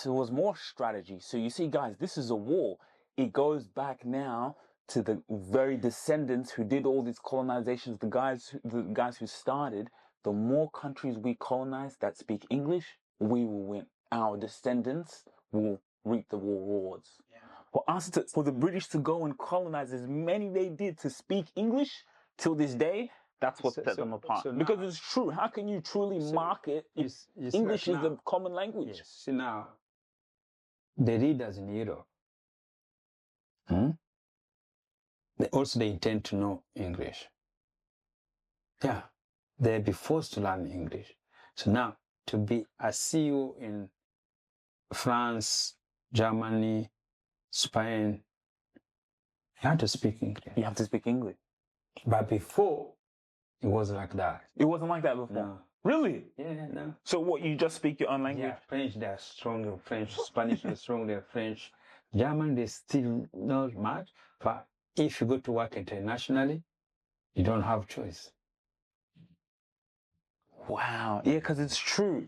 was more strategy. So you see, guys, this is a war. It goes back now to the very descendants who did all these colonizations. The guys who started. The more countries we colonize that speak English, we will win. Our descendants will reap the rewards. Yeah. For the British to go and colonize as many they did to speak English till this day, that's what set them apart. Because it's true. How can you truly market if English is the common language? Yes. See now, the readers in Europe, they intend to know English. Yeah. They'll be forced to learn English. So now, to be a CEO in France, Germany, Spain, you have to speak English. You have to speak English. But before, it wasn't like that. It wasn't like that before? No. Really? Yeah, no. So what, you just speak your own language? Yeah, French, they're stronger French. Spanish, they're stronger French. German, they still not much. But if you go to work internationally, you don't have choice. Wow. Yeah, because it's true.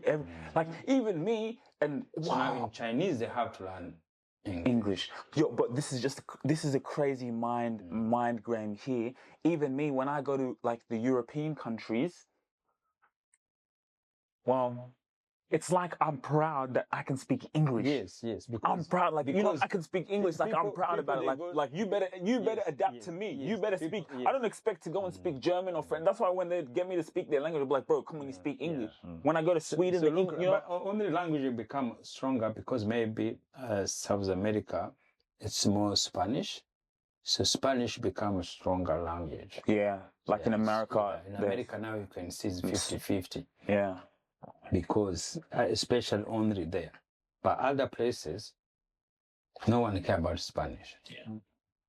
Like, even me, and so now in Chinese, they have to learn English. Yo, but this is a crazy mind game here. Even me, when I go to, like, the European countries, well, it's like I'm proud that I can speak English. Yes. Because I'm proud, like, I can speak English. Like, I'm proud about it. Like you better adapt to me. You better speak. I don't expect to go and speak German or French. That's why when they get me to speak their language, they're like, bro, come on, you speak English. When I go to Sweden, but only language will become stronger because maybe South America, it's more Spanish. So Spanish becomes a stronger language. Yeah, like in America. Yeah. In America now you can see it's 50-50. Yeah. Because especially only there. But other places, No one care about Spanish.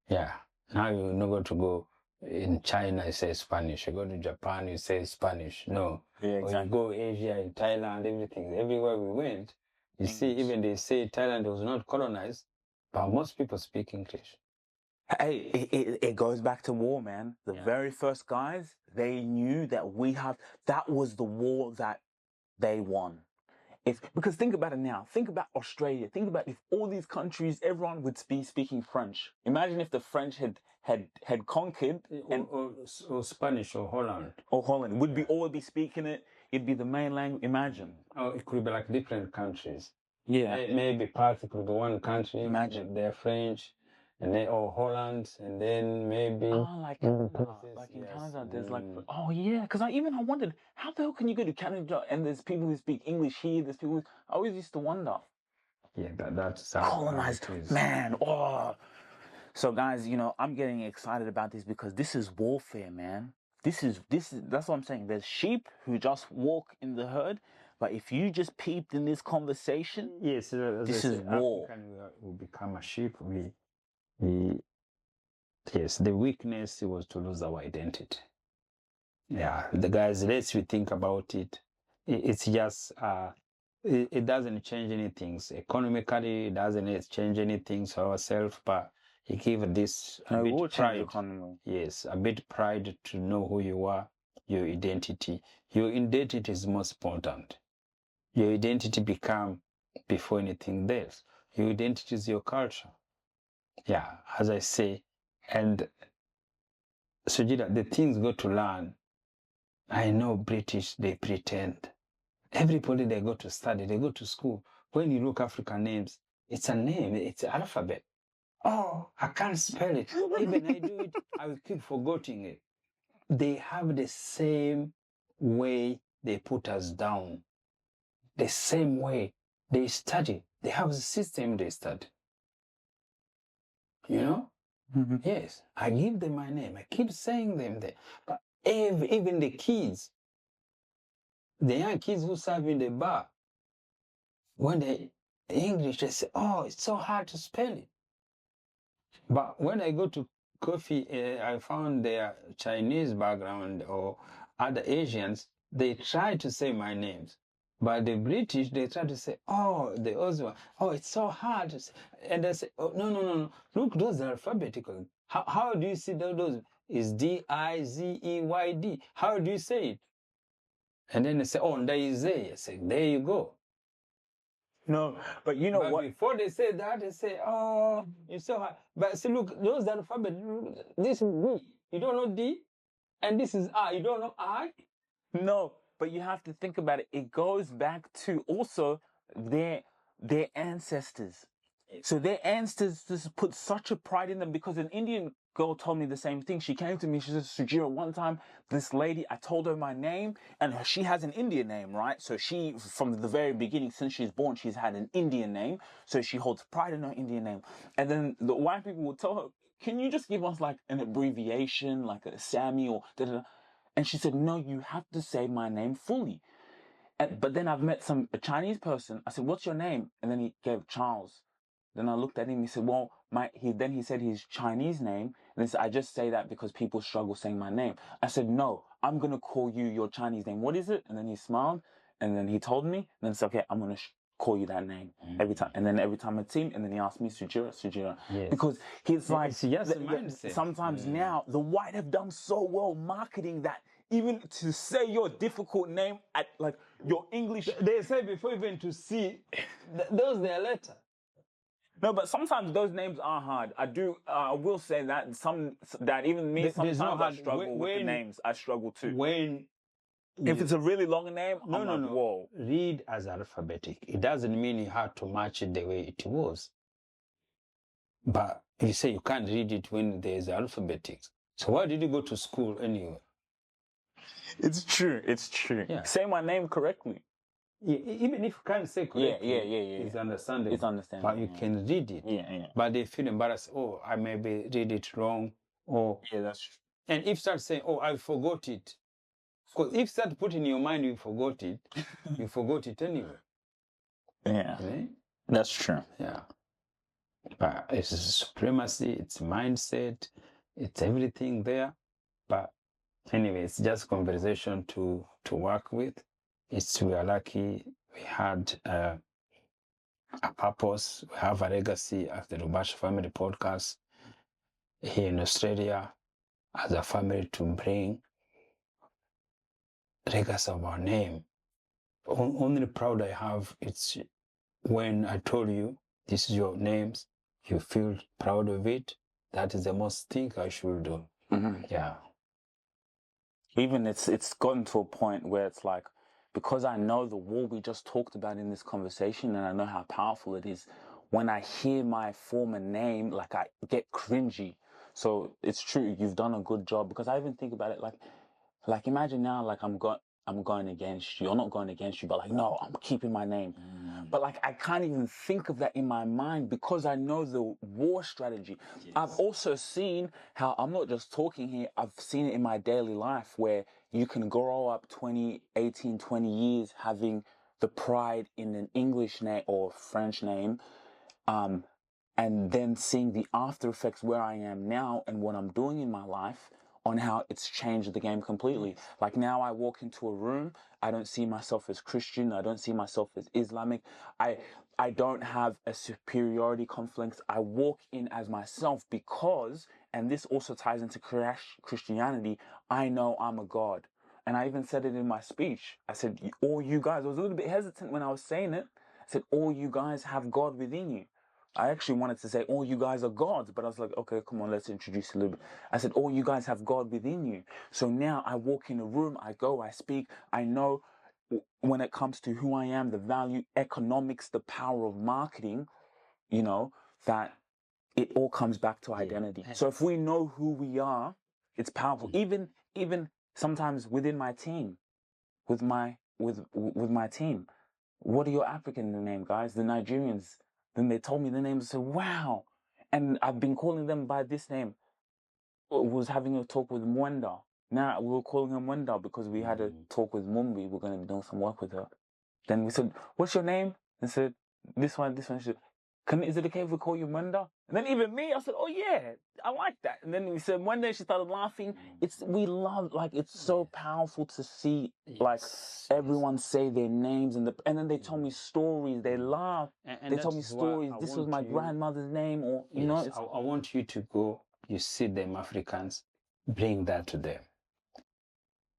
Yeah. Now you're not going to go in China, you say Spanish. You go to Japan, you say Spanish. No. Yeah, Or exactly. you go Asia, in Thailand, everything. Everywhere we went, you see, English. even they say Thailand was not colonized, but most people speak English. Hey, it goes back to war, man. The very first guys, they knew that that was the war that they won. Because think about it now. Think about Australia. Think about if all these countries, everyone would be speaking French. Imagine if the French had conquered Or Spanish or Holland. or Holland. Would be all be speaking it. It'd be the main language. Imagine. Oh, it could be like different countries. Yeah. Maybe parts, it could be one country. Imagine. They're French, and then or Holland, and then maybe. Like Canada. Like in Canada, there's like, oh yeah, because I wondered, how the hell can you go to Canada and there's people who speak English here, there's people I always used to wonder. Yeah, that's how Colonized, it is. man, oh. So guys, I'm getting excited about this because this is warfare, man. This is, that's what I'm saying. There's sheep who just walk in the herd, but if you just peeped in this conversation, yes, this is war. African will become a sheep. Yes, the weakness was to lose our identity. Yeah, the guys, let's we think about it. It's just it doesn't change anything economically. It doesn't change anything for ourselves, but it gives this a bit pride. Yes, a bit pride to know who you are, your identity. Your identity is most important. Your identity become before anything else. Your identity is your culture. Yeah, as I say, and Sujira, the things go to learn. I know British, they pretend. Everybody they go to study, they go to school. When you look African names, it's a name, it's an alphabet. Oh, I can't spell it. Even I do it, I will keep forgetting it. They have the same way they put us down. The same way they study. They have a system they study. You know? Mm-hmm. Yes, I give them my name. I keep saying them there. But even the kids, the young kids who serve in the bar, when they English, they say, oh, it's so hard to spell it. But when I go to coffee, I found their Chinese background or other Asians, they try to say my names. But the British, they try to say, oh, the Oswald, oh, it's so hard to say. And I say, oh, no. Look, those are alphabetical. How do you see those? Is D-I-Z-E-Y-D. How do you say it? And then they say, oh, there is A. I say, there you go. No, but you know but what? Before they say that, they say, oh, it's so hard. But see, look, those alphabet, this is D. You don't know D? And this is I. You don't know I? No, but you have to think about it. It goes back to also their ancestors. So their ancestors put such a pride in them because an Indian girl told me the same thing. She came to me, she said, Sujira, one time, this lady, I told her my name, and she has an Indian name, right? So she, from the very beginning, since she's born, she's had an Indian name. So she holds pride in her Indian name. And then the white people will tell her, can you just give us like an abbreviation, like a Sammy or da-da-da? And she said, no, you have to say my name fully. But then I've met a Chinese person. I said, what's your name? And then he gave Charles. Then I looked at him. He said, well, then he said his Chinese name. And he said, I just say that because people struggle saying my name. I said, no, I'm going to call you your Chinese name. What is it? And then he smiled. And then he told me. And then it's okay, I'm going to call you that name every time. And then every time I see him, and then he asked me, Sujira. Yes. Because he's like, sometimes now, the white have done so well marketing that even to say your difficult name at like your English. They say before even to see, those their letter. No, but sometimes those names are hard. I will say that that even me, sometimes I struggle with the names. I struggle too. If it's a really long name, no. Whoa. Read as alphabetic. It doesn't mean you have to match it the way it was. But you say you can't read it when there's alphabetic. So why did you go to school anyway? It's true. Yeah. Say my name correctly. Yeah, even if you can't say correctly, it's understandable. But you can read it. Yeah. But they feel embarrassed. Oh, I maybe read it wrong. Or that's true. And if you start saying, oh, I forgot it. Because if you start putting in your mind you forgot it, you forgot it anyway. Yeah. That's true. Yeah. But it's supremacy, it's mindset, it's everything there. But anyway, it's just conversation to work with. We are lucky we had a purpose, we have a legacy as the Rubasha Family Podcast here in Australia as a family to bring legacy of our name. Only proud I have it's when I told you this is your names, you feel proud of it. That is the most thing I should do. Mm-hmm. Yeah. Even it's gotten to a point where it's like, because I know the war we just talked about in this conversation, and I know how powerful it is, when I hear my former name, like I get cringy. So it's true, you've done a good job, because I even think about it like imagine now, like I'm going against you, or not going against you, but like, no, I'm keeping my name. But like, I can't even think of that in my mind because I know the war strategy. Yes. I've also seen how, I'm not just talking here, I've seen it in my daily life where you can grow up 20 years having the pride in an English name or French name, and then seeing the after effects where I am now and what I'm doing in my life, on how it's changed the game completely. Like now I walk into a room, I don't see myself as Christian, I don't see myself as Islamic, I don't have a superiority complex. I walk in as myself because, and this also ties into Christianity, I know I'm a God. And I even said it in my speech. I said, all you guys, I was a little bit hesitant when I was saying it. I said, all you guys have God within you. I actually wanted to say, all you guys are gods, but I was like, okay, come on, let's introduce a little bit. I said, all you guys have God within you. So now I walk in a room, I go, I speak, I know when it comes to who I am, the value, economics, the power of marketing, you know, that it all comes back to identity. So if we know who we are, it's powerful. Even sometimes within my team, with my team, what are your African name, guys? The Nigerians. Then they told me the names. I said, wow. And I've been calling them by this name. I was having a talk with Mwenda. Now we were calling her Mwenda because we had a talk with Mumbi. We're going to be doing some work with her. Then we said, what's your name? And said, this one. She said, is it okay if we call you Mwenda? And then even me, I said, oh yeah, I like that. And then we said, one day she started laughing. It's so powerful to see, like, everyone say their names and then they tell me stories, they laugh. And they tell me stories, this was my grandmother's name, or, you know. I want you to go, you see them Africans, bring that to them.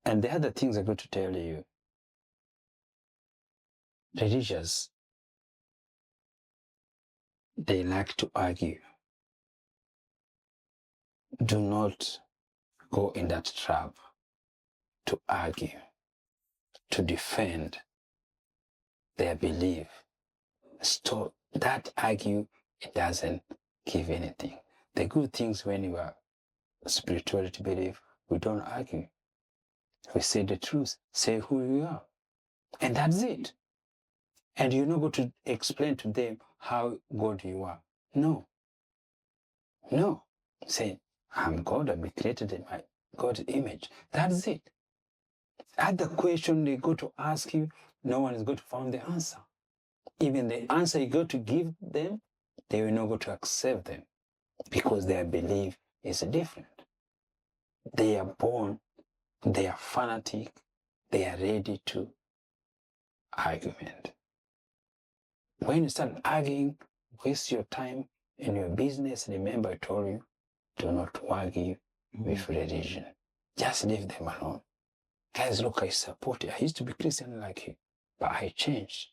And the other things I'm going to tell you, religious, they like to argue. Do not go in that trap to argue, to defend their belief. So that argue, it doesn't give anything. The good things when you are spirituality belief, we don't argue. We say the truth, say who you are. And that's it. And you're not going to explain to them how God you are. No. Say, I'm God, I'm created in my God's image. That's it. Other question they go to ask you, no one is going to find the answer. Even the answer you go to give them, they will not go to accept them because their belief is different. They are born, they are fanatic, they are ready to argument. When you start arguing, waste your time in your business. Remember, I told you, do not argue with religion. Just leave them alone. Guys, look, I support you. I used to be Christian like you, but I changed.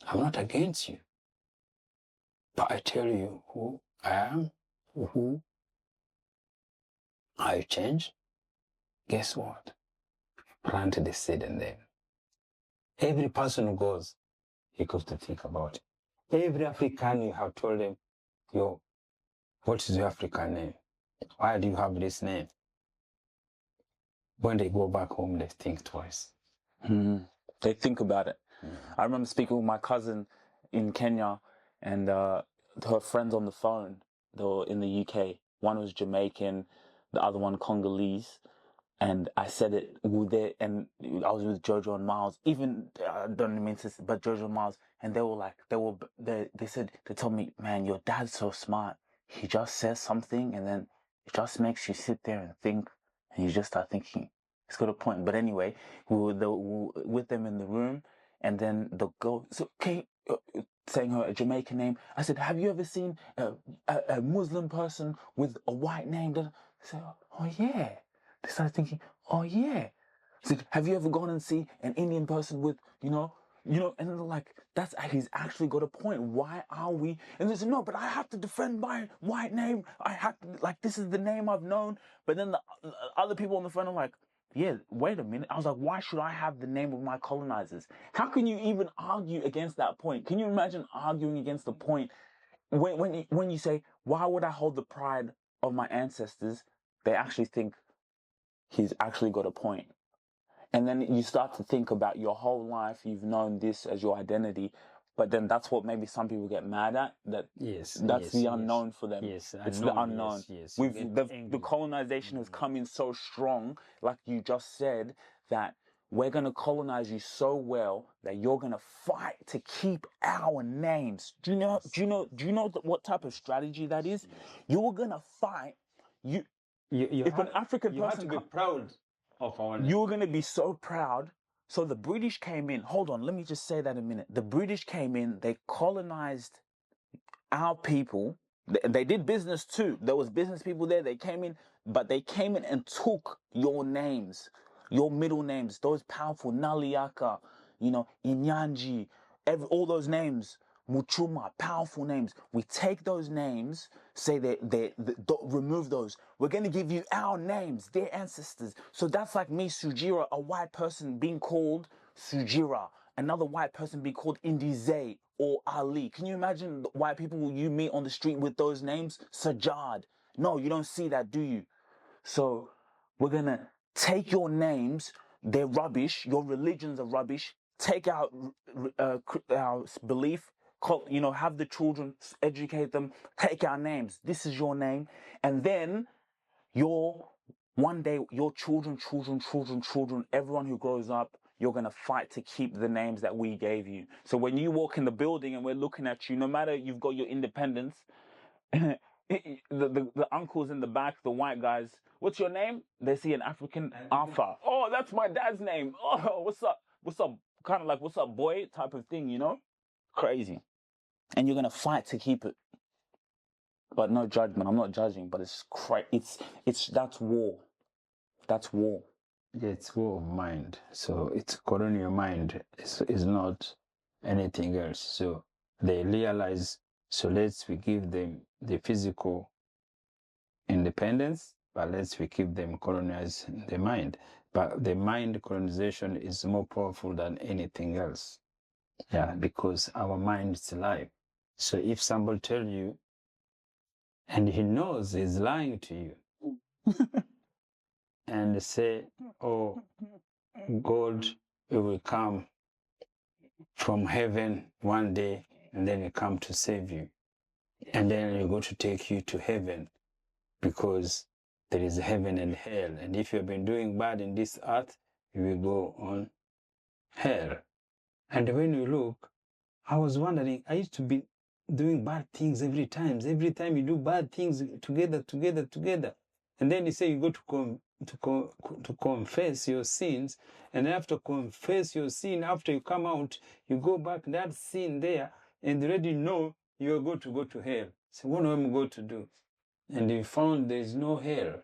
I'm not against you. But I tell you who I am, who I change. Guess what? Plant the seed in them. Every person who goes, he goes to think about it. Every African you have told them, yo, what is your African name? Why do you have this name? When they go back home, they think twice. They think about it. I remember speaking with my cousin in Kenya and her friends on the phone. They were in the UK. One was Jamaican, the other one Congolese. And I said it with it, and I was with Jojo and Miles. Even I don't mean to, but Jojo and Miles, and they were like, they said, they told me, man, your dad's so smart. He just says something, and then it just makes you sit there and think, and you just start thinking. It's got a point. But anyway, we were with them in the room, and then the girl, so Kate, saying her a Jamaican name. I said, have you ever seen a Muslim person with a white name? I said, oh yeah. They started thinking, oh yeah. I said, have you ever gone and seen an Indian person with, and they're like, he's actually got a point. Why are we? And they said, no, but I have to defend my white name. I have to, like, this is the name I've known. But then the other people on the phone are like, yeah, wait a minute. I was like, why should I have the name of my colonizers? How can you even argue against that point? Can you imagine arguing against the point when you say, why would I hold the pride of my ancestors? They actually think he's actually got a point. And then you start to think about your whole life, you've known this as your identity, but then that's what maybe some people get mad at, that's the unknown for them. Yes, it's the unknown. Yes, the colonization has come in so strong, like you just said, that we're going to colonize you so well that you're going to fight to keep our names. Do you know what type of strategy that is? You're going to fight. If an African person, have to be proud of our name. You're going to be so proud. So the British came in. Hold on, let me just say that a minute. The British came in. They colonized our people. They did business too. There was business people there. They came in, but they came in and took your names, your middle names. Those powerful Naliaka, Inyanji, all those names. Muchuma, powerful names. We take those names, say they don't remove those. We're going to give you our names, their ancestors. So that's like me, Sugira, a white person being called Sugira, another white person being called Indize or Ali. Can you imagine the white people you meet on the street with those names? Sajad. No, you don't see that, do you? So we're going to take your names, they're rubbish, your religions are rubbish, take our belief, have the children, educate them, take our names. This is your name. And then one day, your children, everyone who grows up, you're going to fight to keep the names that we gave you. So when you walk in the building and we're looking at you, no matter you've got your independence, the uncles in the back, the white guys, what's your name? They see an African Arthur. Oh, that's my dad's name. Oh, what's up? Kind of like, what's up, boy? Type of thing, Crazy. And you're going to fight to keep it. But no judgment. I'm not judging, but it's that's war. That's war. Yeah, it's war of mind. So it's colonial mind. It's not anything else. So they realize, so we give them the physical independence, but we keep them colonized in the mind. But the mind colonization is more powerful than anything else. Yeah, because our mind is alive. So if somebody tell you, and he knows he's lying to you, and say, oh, God will come from heaven one day, and then he come to save you. And then he's going to take you to heaven, because there is heaven and hell. And if you've been doing bad in this earth, you will go on hell. And when you look, I was wondering, I used to be doing bad things every time. Every time you do bad things together. And then you say you go to confess your sins. And after confess your sin, after you come out, you go back that sin there and already know you're going to go to hell. So what am I going to do? And you found there's no hell.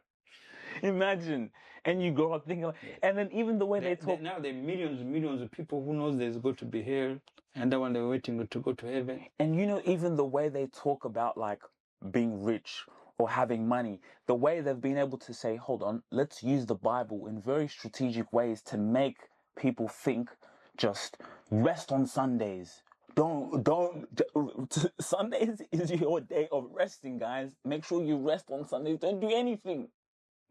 Imagine. And you grow up thinking, and then even the way they talk. Now there are millions of people who knows there's going to be hell, and the one they're waiting to go to heaven. And even the way they talk about like being rich or having money, the way they've been able to say, hold on, let's use the Bible in very strategic ways to make people think, just rest on Sundays. Sundays is your day of resting, guys. Make sure you rest on Sundays. Don't do anything.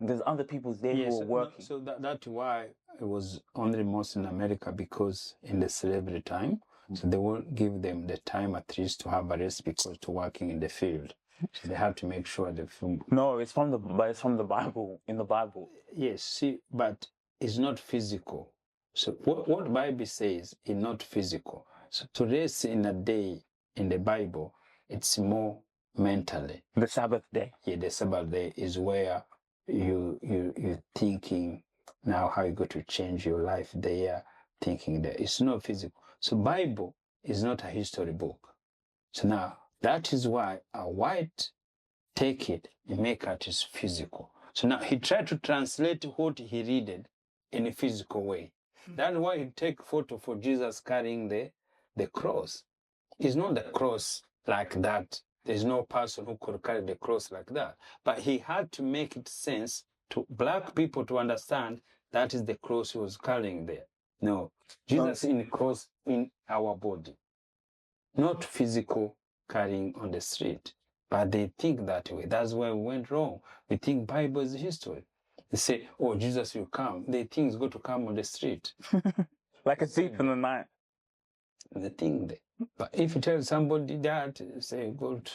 There's other people there who are working. So that's why it was only most in America, because in the slavery time, so they won't give them the time at least to have a rest, because to working in the field. So they have to make sure the food. No, it's from the Bible. In the Bible. yes, see, but it's not physical. So what Bible says is not physical. So to rest in a day in the Bible, it's more mentally. The Sabbath day. Yeah, the Sabbath day is where you're thinking now how you go to change your life there, thinking that it's not physical. So Bible is not a history book. So now that is why a white take it and make it is physical. So now he tried to translate what he read in a physical way. That's why he take photo for Jesus carrying the cross. It's not the cross like that. There's no person who could carry the cross like that. But he had to make it sense to black people to understand that is the cross he was carrying there. No, Jesus in the cross in our body, not physical carrying on the street. But they think that way. That's where we went wrong. We think Bible is history. They say, oh, Jesus will come. They think he's going to come on the street. Like a thief in the night. They think that. But if you tell somebody that, say, God,